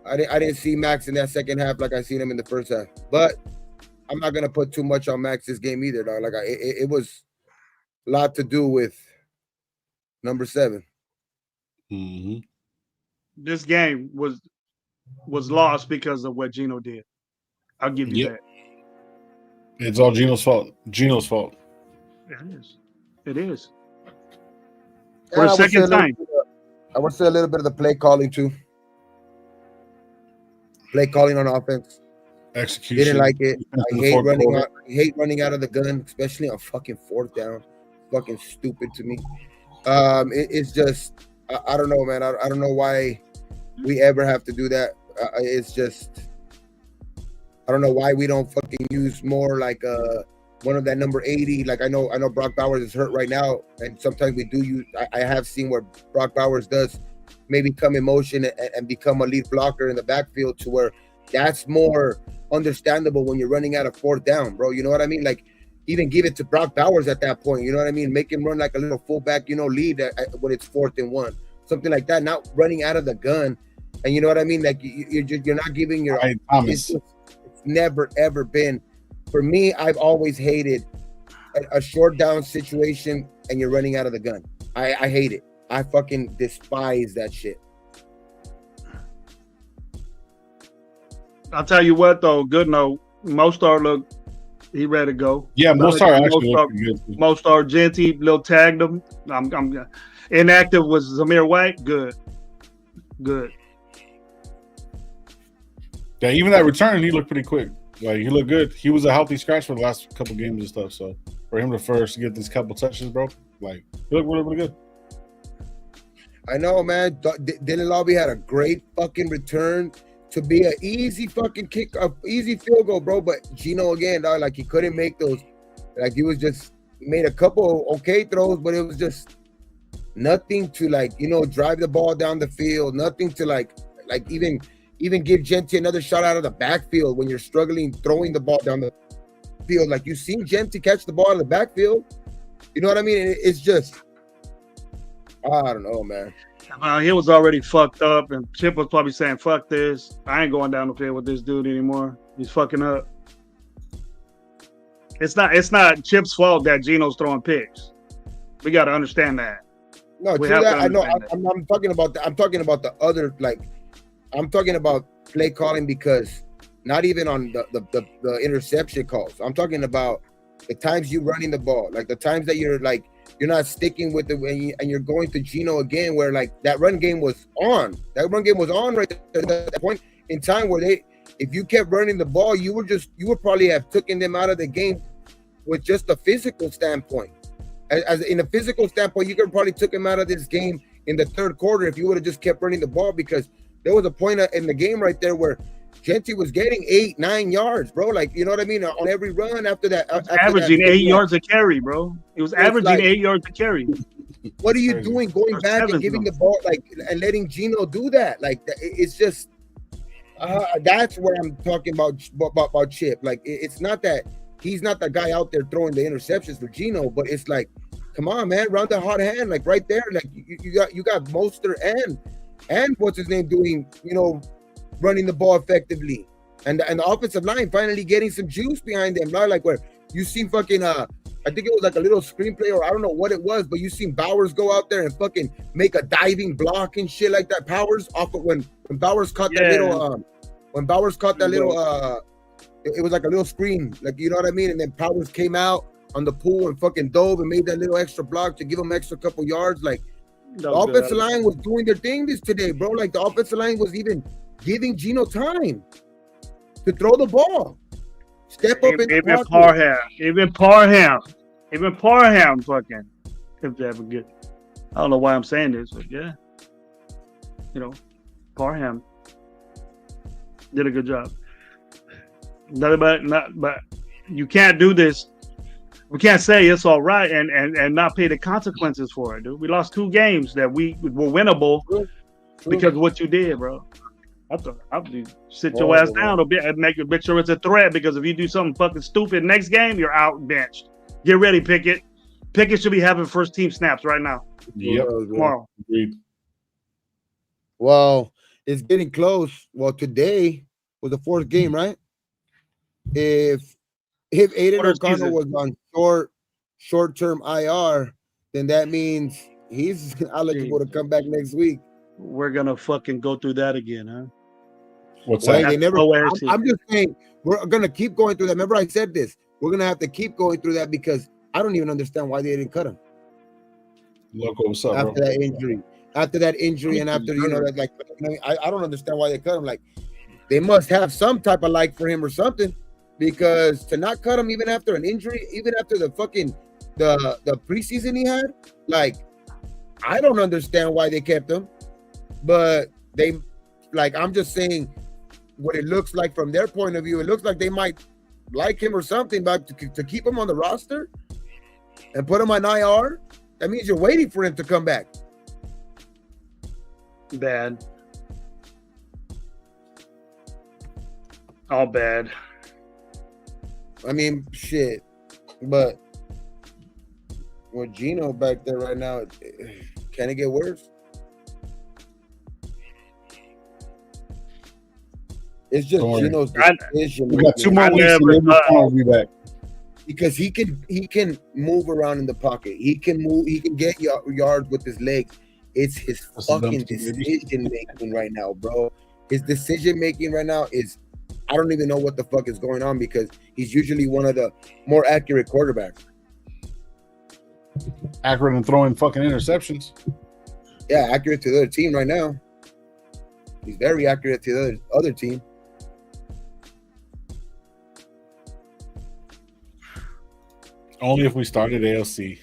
I didn't see Max in that second half like I seen him in the first half. But I'm not gonna put too much on Max this game either, dog. Like it was a lot to do with number 7. Mm-hmm. This game was lost because of what Geno did. I'll give you that. It's all Geno's fault. It is. For the second time. I would say a little bit of the play calling too. Play calling on offense. Execution. Didn't like it. I hate running out of the gun, especially on fucking 4th down. Fucking stupid to me. It's just I don't know, man. I don't know why we ever have to do that. It's just I don't know why we don't fucking use more like one of that number 80. Like I know Brock Bowers is hurt right now, and sometimes we do use. I have seen where Brock Bowers does maybe come in motion and become a lead blocker in the backfield, to where that's more understandable when you're running out of 4th down, bro. You know what I mean? Like even give it to Brock Bowers at that point. You know what I mean? Make him run like a little fullback, lead when it's 4th and 1, something like that. Not running out of the gun, and you know what I mean? Like you're not giving your. It's never ever been. For me, I've always hated a short down situation and you're running out of the gun. I hate it. I fucking despise that shit. I'll tell you what though, good note. Mostar look, he ready to go. Yeah, Mostar actually looked pretty good. Mostar Genty, little tagged him. I'm inactive was Zamir White. Good. Yeah, even that return, he looked pretty quick. Like he looked good. He was a healthy scratch for the last couple games and stuff. So for him to first get these couple touches, bro, like he looked really, really good. I know, man. Dylan Lobby had a great fucking return to be an easy fucking kick, a easy field goal, bro. But Gino again, dog, like he couldn't make those. Like he made a couple okay throws, but it was just nothing to like, drive the ball down the field. Nothing to like even give Genty another shot out of the backfield when you're struggling throwing the ball down the field. Like you've seen Genty catch the ball in the backfield. You know what I mean? And it's just, I don't know, man. He was already fucked up, and Chip was probably saying, "Fuck this! I ain't going down the field with this dude anymore. He's fucking up." It's not Chip's fault that Gino's throwing picks. We got to understand that. No, true that. I know. I'm talking about I'm talking about the other, like, I'm talking about play calling, because not even on the interception calls. I'm talking about the times you're running the ball, like the times that you're not sticking with it, and you're going to Gino again, where like that run game was on. That run game was on right there at that point in time where if you kept running the ball, you would probably have taken them out of the game with just a physical standpoint. As in a physical standpoint, you could probably took him out of this game in the third quarter if you would have just kept running the ball, because there was a point in the game right there where Genty was getting 8-9 yards, bro. Like, you know what I mean? On every run after that. Averaging 8 yards a carry, bro. It was averaging 8 yards a carry. What are you doing going back and giving the ball, like, and letting Gino do that? Like, it's just, that's what I'm talking about Chip. Like, it's not that he's not the guy out there throwing the interceptions for Gino, but it's like, come on, man, run the hot hand, like right there. Like you got Mostert and what's his name doing, running the ball effectively, and the offensive line finally getting some juice behind them. Not like where you seen fucking I think it was like a little screenplay, or I don't know what it was, but you seen Bowers go out there and fucking make a diving block and shit like that. Powers off of when Bowers caught that little it was like a little screen, like, you know what I mean? And then Powers came out on the pool and fucking dove and made that little extra block to give him extra couple yards. Like the offensive line was doing their thing today, bro. Like the offensive line was even giving Gino time to throw the ball. Step up in even Parham fucking if they ever get. I don't know why I'm saying this, but yeah. Parham did a good job. But you can't do this. We can't say it's all right and not pay the consequences for it, dude. We lost 2 games that we were winnable because of what you did, bro. I'll sit your ass down a bit and make sure it's a threat, because if you do something fucking stupid next game, you're out benched. Get ready, Pickett. Pickett should be having first team snaps right now. Yep. Tomorrow. Agreed. Well, it's getting close. Well, today was the 4th game, right? If Aiden O'Connell was on short-term IR, then that means he's eligible to come back next week. We're gonna fucking go through that again, huh? What's that? I'm just saying we're gonna keep going through that. Remember, I said this. We're gonna have to keep going through that, because I don't even understand why they didn't cut him. Loco, what's up, after bro? that injury, and after that, like, I don't understand why they cut him. Like, they must have some type of like for him or something. Because to not cut him even after an injury, even after the fucking the preseason he had, like, I don't understand why they kept him. But they, like, I'm just saying what it looks like from their point of view. It looks like they might like him or something, but to keep him on the roster and put him on IR, that means you're waiting for him to come back. Bad. All bad. I mean, shit. But with Gino back there right now, can it get worse? It's just Gino's decision. We got 2 more weeks and then we'll be back. because he can move around in the pocket. He can move. He can get yards with his legs. It's his fucking decision making right now, bro. His decision making right now is, I don't even know what the fuck is going on, because he's usually one of the more accurate quarterbacks. Accurate and throwing fucking interceptions. Yeah, accurate to the other team right now. He's very accurate to the other team. Only if we started ALC.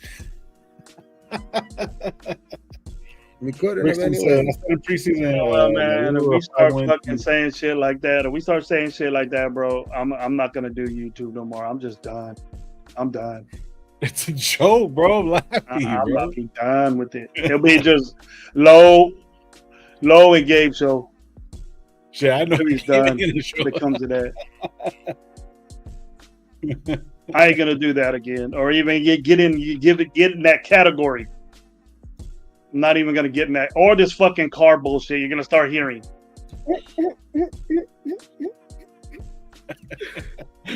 We could have anyway. Preseason, man, if we start fucking saying shit like that, or we start saying shit like that, bro, I'm not gonna do YouTube no more. I'm just done. I'm done. It's a joke, bro. I'm not be done with it. It'll be just low and Gabe show. Shit, I know he's done when it comes to that. I ain't gonna do that again, or even get in that category. I'm not even gonna get in that, or this fucking car bullshit you're gonna start hearing.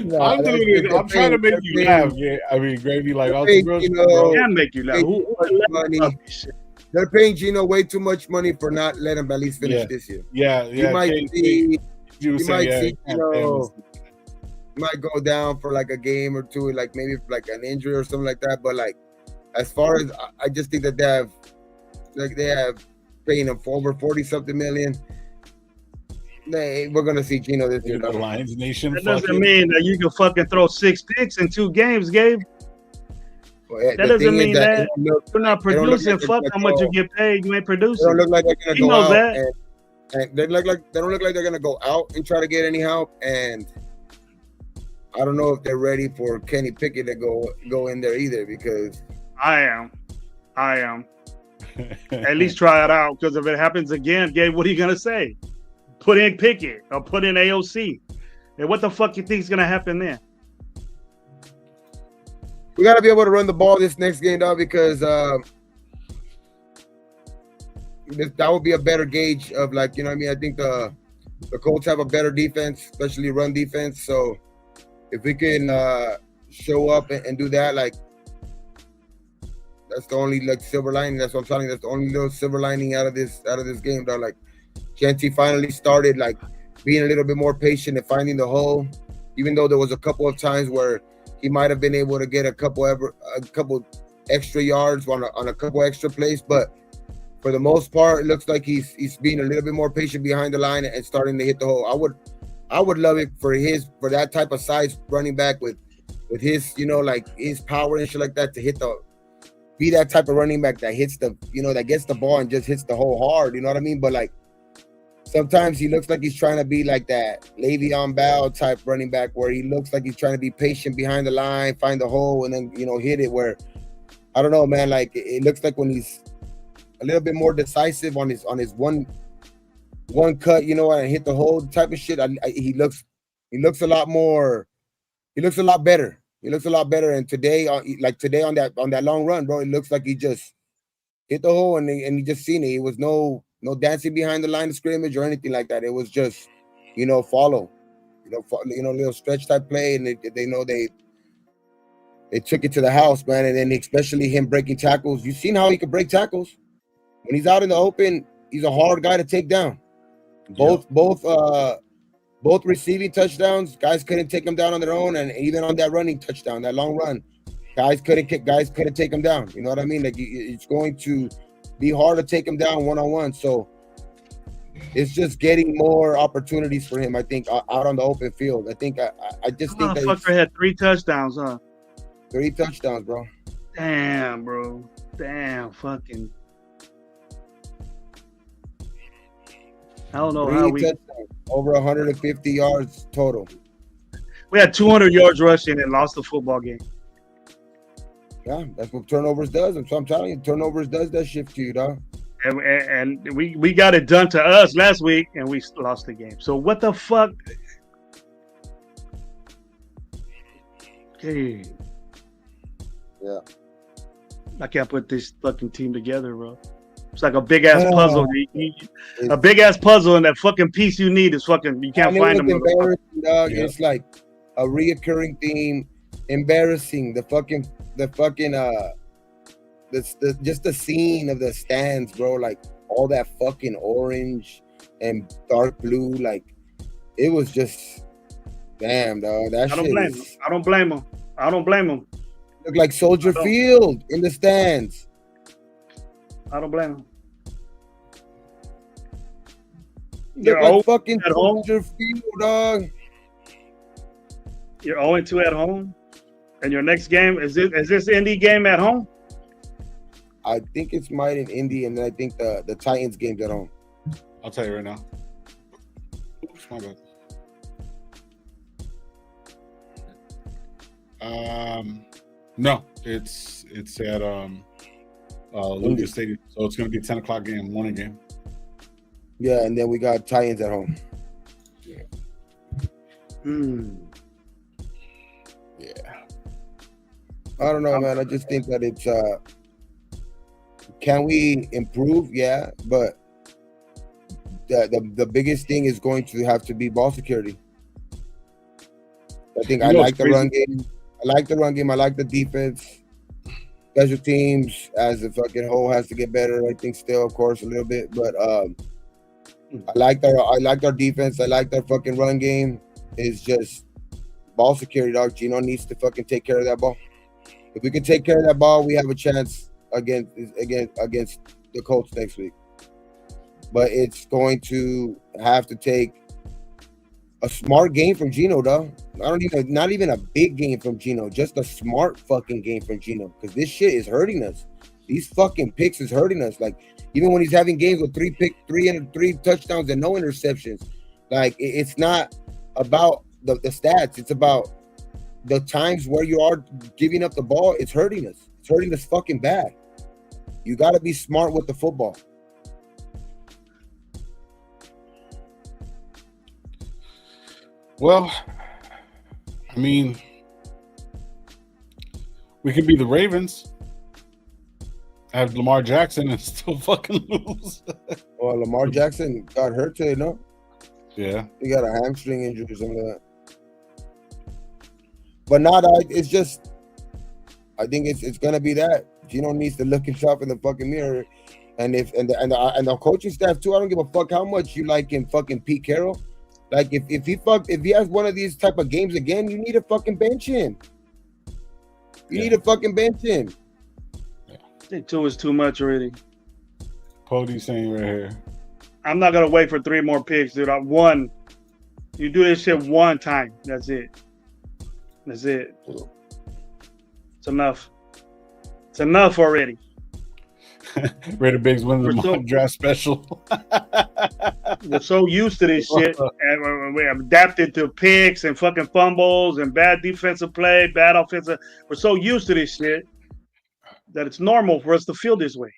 No, I'm doing it. I'm trying to make you laugh. Yeah, I mean, Gravy, like, I can make you laugh. They're paying Gino way too much money for not letting him at least finish this year. Yeah. You might see might go down for like a game or two, like maybe like an injury or something like that. But like, as far as I just think that they have paying him for over 40-something million. We're gonna see Gino this year. Lions Nation. That doesn't mean that you can fucking throw 6 picks in 2 games, Gabe. Well, that doesn't mean that you're not producing. Fuck how much you get paid. You ain't producing. They don't look like they're gonna go out. And they don't look like they're gonna go out and try to get any help. And I don't know if they're ready for Kenny Pickett to go in there either, because I am. At least try it out, because if it happens again, Gabe, what are you gonna say? Put in Pickett or put in AOC. And what the fuck you think is gonna happen then? We gotta be able to run the ball this next game, dog, because that would be a better gauge of, like, you know what I mean? I think the Colts have a better defense, especially run defense. So if we can show up and do that, like, that's the only like silver lining. That's what I'm telling you. That's the only little silver lining out of this game, dog. Like, Genty finally started like being a little bit more patient and finding the hole, even though there was a couple of times where he might have been able to get a couple extra yards on a couple extra plays. But for the most part, it looks like he's being a little bit more patient behind the line and starting to hit the hole. I would love it for that type of size running back with his, you know, like his power and shit like that, to be that type of running back that hits the, you know, that gets the ball and just hits the hole hard. You know what I mean? But like, sometimes he looks like he's trying to be like that Le'Veon Bell type running back, where he looks like he's trying to be patient behind the line, find the hole, and then, you know, hit it. Where, I don't know, man, like, it looks like when he's a little bit more decisive on his one cut, you know, and hit the hole type of shit, he looks a lot more, he looks a lot better. He looks a lot better. And today on that long run, bro, it looks like he just hit the hole and he just seen it. It was no dancing behind the line of scrimmage or anything like that. It was just, you know, little stretch type play, and they know they took it to the house, man. And then especially him breaking tackles. You've seen how he can break tackles. When he's out in the open, he's a hard guy to take down. Both receiving touchdowns, guys couldn't take him down on their own, and even on that running touchdown, that long run, guys couldn't take him down. You know what I mean? Like, it's going to be hard to take him down one-on-one. So it's just getting more opportunities for him, I think, out on the open field. I think I just think that fucker had 3 touchdowns, huh? 3 touchdowns, bro. Damn, bro. Damn, fucking. I don't know how we over 150 yards total. We had 200 yards rushing and lost the football game. Yeah, that's what turnovers does. So I'm telling you, turnovers does that shit to you, dog. And we got it done to us last week, and we lost the game. So what the fuck? Hey. Yeah. I can't put this fucking team together, bro. It's like a big ass puzzle. A big ass puzzle, and that fucking piece you need is fucking. You can't find them. Embarrassing, dog. Yeah. It's like a reoccurring theme. embarrassing. Just the scene of the stands, bro. Like all that fucking orange and dark blue. Like it was just damn, dog. That I don't shit blame him. I don't blame him. I don't blame him. looked like Soldier Field in the stands. I don't blame him. Look like fucking Soldier Field, dog. You're 0-2 at home, and your next game is this Indy game at home? I think it's mine in Indy, and then I think the Titans game's at home. I'll tell you right now. Oops, my bad. No, it's at Lucas Stadium, so it's going to be a 10 o'clock game, morning game. Yeah, and then we got Titans at home. Yeah. Yeah. I don't know, man. I just think that it's can we improve? Yeah, but the biggest thing is going to have to be ball security. I think I like the run game. I like the run game. I like the defense. Special teams as a fucking whole has to get better. I think still, of course, a little bit, but I like our defense. I like their fucking run game. It's just ball security, dog. Gino needs to fucking take care of that ball. If we can take care of that ball, we have a chance against the Colts next week. But it's going to have to take a smart game from Gino, dog. Not even a big game from Gino, just a smart fucking game from Gino. Because this shit is hurting us. These fucking picks is hurting us. Like, even when he's having games with three touchdowns and no interceptions, like it's not about the stats. It's about the times where you are giving up the ball. It's hurting us. It's hurting us fucking bad. You got to be smart with the football. Well, I mean, we could be the Ravens, have Lamar Jackson, and still fucking lose. Well, Lamar Jackson got hurt today, no? Yeah. He got a hamstring injury or something like that. But it's just, I think it's gonna be that. Gino needs to look himself in the fucking mirror, and the coaching staff too. I don't give a fuck how much you like him, fucking Pete Carroll. Like if he has one of these type of games again, you need to fucking bench him. You need to fucking bench him. I think 2 is too much already. Pody saying right here. I'm not gonna wait for 3 more picks, dude. You do this shit one time. That's it. That's it. It's enough. It's enough already. Raider Biggs wins the mock draft special. We're so used to this shit, and we're adapted to picks and fucking fumbles and bad defensive play, bad offensive. We're so used to this shit that it's normal for us to feel this way.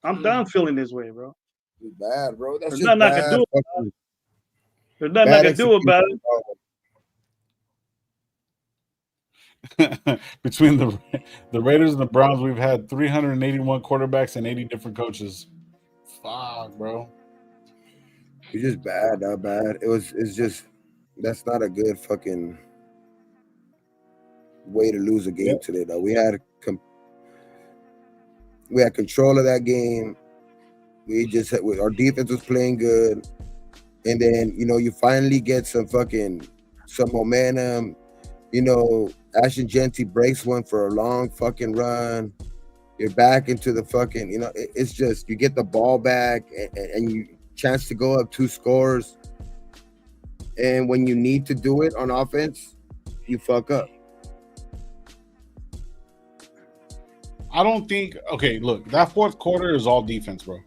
I'm done feeling this way, bro. It's bad, bro. That's There's just nothing I can do about it. There's nothing I can do about it. Between the Raiders and the Browns, we've had 381 quarterbacks and 80 different coaches. Fuck, bro. It's just bad, bad. It's just that's not a good fucking way to lose a game today, though. We had control of that game. Our defense was playing good, and then you finally get some momentum. Ashton Genty breaks one for a long fucking run. You're back into the fucking, it's just, you get the ball back and you chance to go up 2 scores. And when you need to do it on offense, you fuck up. I don't think, okay, look, that fourth quarter is all defense, bro.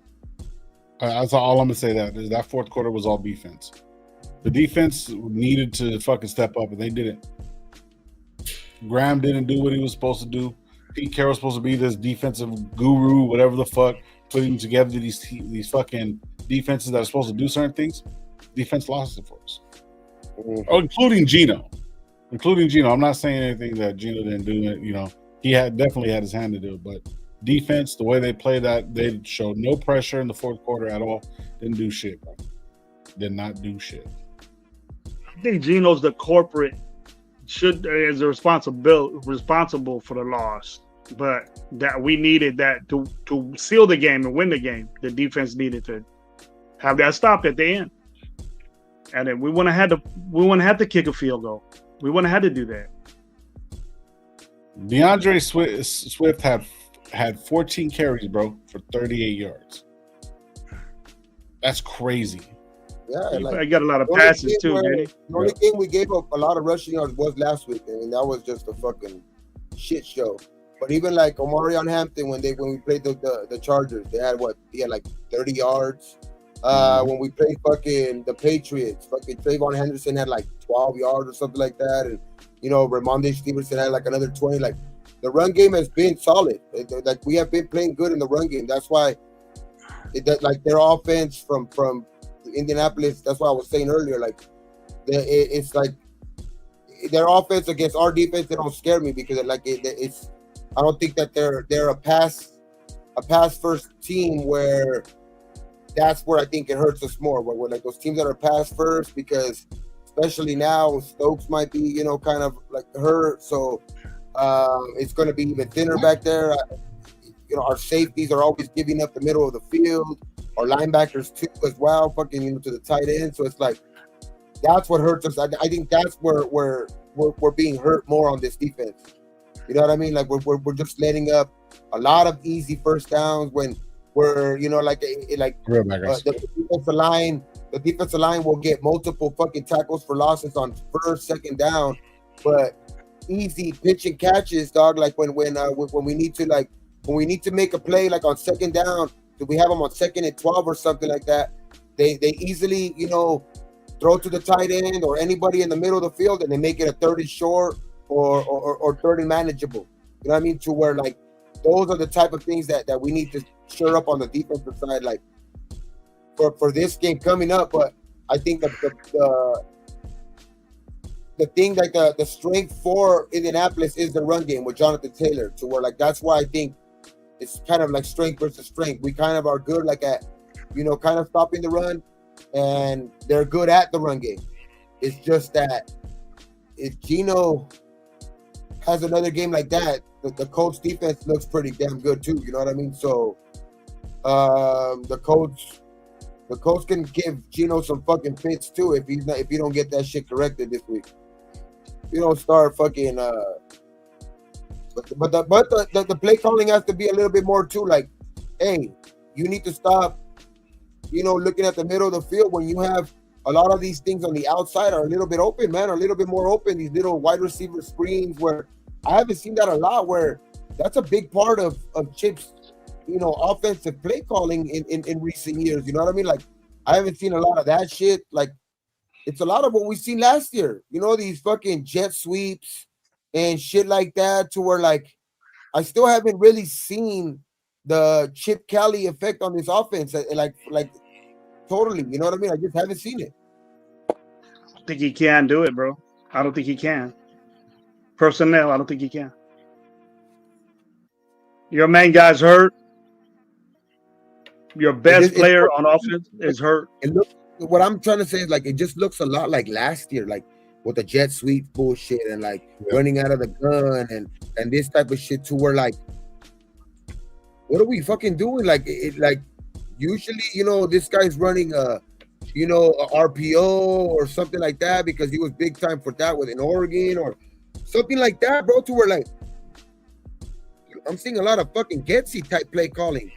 That's all I'm going to say. That fourth quarter was all defense. The defense needed to fucking step up, and they didn't. Graham didn't do what he was supposed to do. Pete Carroll's supposed to be this defensive guru, whatever the fuck, putting together these fucking defenses that are supposed to do certain things. Defense lost it for us. Including Gino. I'm not saying anything that Gino didn't do. He definitely had his hand to do it, but defense, the way they played that, they showed no pressure in the fourth quarter at all. Didn't do shit, bro. Did not do shit. I think Gino's the corporate is responsible for the loss, but that we needed that to seal the game and win the game. The defense needed to have that stop at the end, and then we wouldn't have had to kick a field goal. We wouldn't have had to do that. DeAndre Swift had 14 carries, bro, for 38 yards. That's crazy. Yeah, I got a lot of passes too. The only game we gave up a lot of rushing yards was last week, and that was just a fucking shit show. But even like Omarion Hampton, when we played the Chargers, he had like 30 yards. When we played fucking the Patriots, fucking Trayvon Henderson had like 12 yards or something like that, and Ramondre Stevenson had like another 20. Like the run game has been solid. Like we have been playing good in the run game. That's why like their offense from Indianapolis. That's what I was saying earlier. Like it's like their offense against our defense. They don't scare me because it's. I don't think that they're a pass first team where. That's where I think it hurts us more. Where we're like those teams that are pass first, because especially now Stokes might be, kind of like hurt. So it's going to be even thinner back there. Our safeties are always giving up the middle of the field. Our linebackers too as well, fucking to the tight end. So it's like that's what hurts us. I think that's where we're being hurt more on this defense. You know what I mean? Like we're just letting up a lot of easy first downs when. Where the defensive line will get multiple fucking tackles for losses on first, second down, but easy pitch and catches, dog. Like when we need to make a play, like on second down, do we have them on 2nd and 12 or something like that? They easily throw to the tight end or anybody in the middle of the field, and they make it a 3rd and short or 3rd and manageable. You know what I mean? To where like those are the type of things that we need to shore up on the defensive side, like for this game coming up. But I think the thing, like the strength for Indianapolis is the run game with Jonathan Taylor, to where like that's why I think it's kind of like strength versus strength. We kind of are good like at kind of stopping the run, and they're good at the run game. It's just that if Gino has another game like that, the Colts defense looks pretty damn good too. You know what I mean? So the Colts can give Gino some fucking fits too if you don't get that shit corrected this week. You don't start fucking but the play calling has to be a little bit more too. Like, hey, you need to stop looking at the middle of the field when you have a lot of these things on the outside are a little bit open, man, are a little bit more open. These little wide receiver screens where I haven't seen that a lot, where that's a big part of Chip's, offensive play calling in recent years. You know what I mean? Like, I haven't seen a lot of that shit. Like, it's a lot of what we seen last year. These fucking jet sweeps and shit like that, to where, like, I still haven't really seen the Chip Kelly effect on this offense. Like totally. You know what I mean? I just haven't seen it. I think he can do it, bro. I don't think he can. Personnel, I don't think he can. Your main guy's hurt. Your best player on offense is hurt. What I'm trying to say is, like, it just looks a lot like last year, like with the jet sweep bullshit and like running out of the gun and this type of shit, to where like, what are we fucking doing? Like usually, this guy's running a RPO or something like that because he was big time for that in Oregon or something like that, bro, to where like I'm seeing a lot of fucking Getsy type play calling.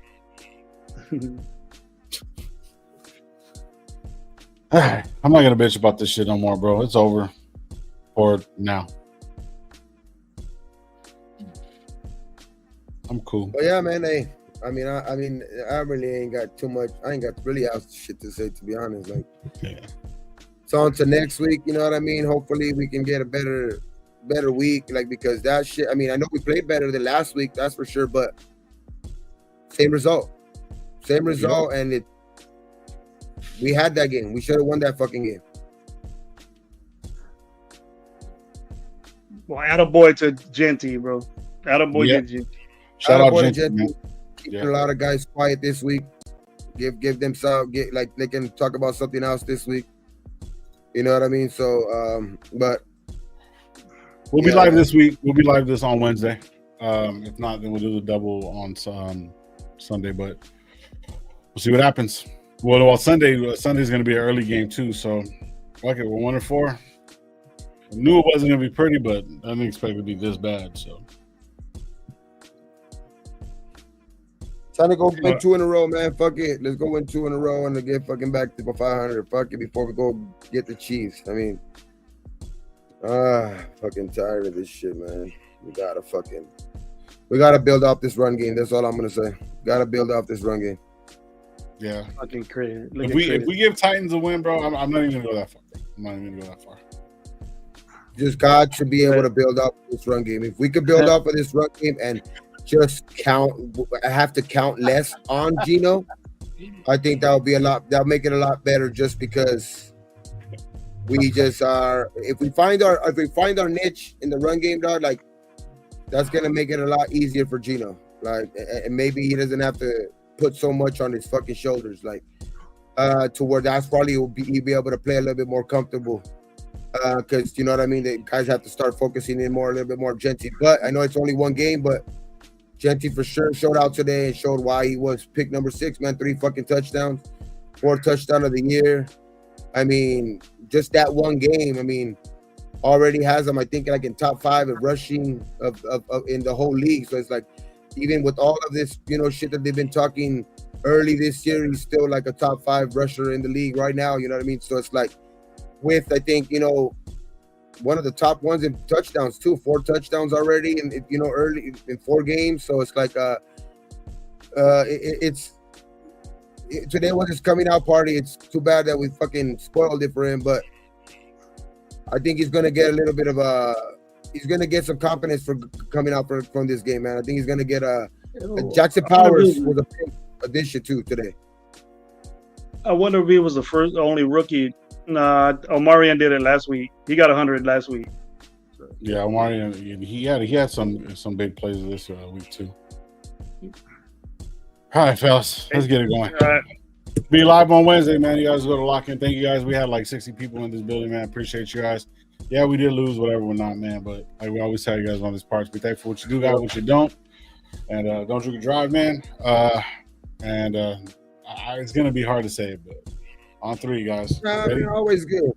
I'm not gonna bitch about this shit no more, bro. It's over for now. I'm cool. But yeah, man. Hey, I really ain't got too much. I ain't got really else shit to say, to be honest. Like, so on to next week. You know what I mean? Hopefully, we can get a better week. Like, because that shit. I mean, I know we played better than last week. That's for sure. But same result, and we had that game. We should have won that fucking game. Well, attaboy to Genty, bro. Attaboy to Genty. Shout out Genty. Keeping a lot of guys quiet this week. Give them some. Like, they can talk about something else this week. You know what I mean? So, but We'll be live this week. We'll be live this on Wednesday. If not, then we'll do the double on Sunday. But we'll see what happens. Well, Sunday's going to be an early game too. So, fuck it. We're 1-4. I knew it wasn't going to be pretty, but I didn't expect it to be this bad. So, trying to go win 2 in a row, man. Fuck it. Let's go win 2 in a row and get fucking back to 500. Fuck it before we go get the Chiefs. I mean, fucking tired of this shit, man. We gotta build off this run game. That's all I'm gonna say. Gotta build off this run game. Yeah. Fucking crazy. If we give Titans a win, bro, I'm not even gonna go that far. I'm not even gonna go that far. Just God should be able to build off this run game. If we could build off of this run game and just have to count less on Gino, I think that'll make it a lot better, just because we just are. If we find our niche in the run game, dog, like that's gonna make it a lot easier for Gino. Like, and maybe he doesn't have to put so much on his fucking shoulders, like to where that's probably he'll be able to play a little bit more comfortable. Because you know what I mean, the guys have to start focusing in a little bit more Genty. But I know it's only one game, but Genty for sure showed out today and showed why he was pick number 6, man. 3 fucking touchdowns, 4th touchdown of the year. I mean, just that one game, I mean, already has him, I think, like in top 5 of rushing of in the whole league. So it's like, even with all of this, you know, shit that they've been talking early this year, he's still like a top 5 rusher in the league right now. You know what I mean? So it's like, with, I think, you know, one of the top ones in touchdowns too, 4 touchdowns already, and you know, early in 4 games. So it's like today was his coming out party. It's too bad that we fucking spoiled it for him, but I think he's gonna get a little bit of he's gonna get some confidence for coming out from this game, man. I think he's gonna get Jackson Powers was a big addition too today. I wonder if he was the only rookie. Nah, Omarion did it last week. He got 100 last week. Yeah, Omarion, he had some big plays this week too. All right, fellas, let's get it going. All right. Be live on Wednesday, man. You guys go to lock in. Thank you guys. We had like 60 people in this building, man. Appreciate you guys. Yeah, we did lose, whatever, we're not, man. But like we always tell you guys on this part, be thankful for what you do, guys, what you don't, and don't drink and drive, man. It's gonna be hard to say, but on 3, guys. Ready? Always good.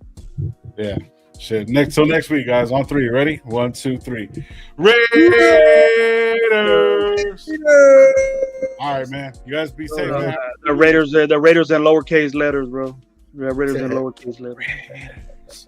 Yeah. Shit. Next week, guys. On 3. Ready? 1, 2, 3. Raiders. All right, man. You guys be safe, man. The Raiders in lowercase letters, bro. The Raiders in lowercase letters.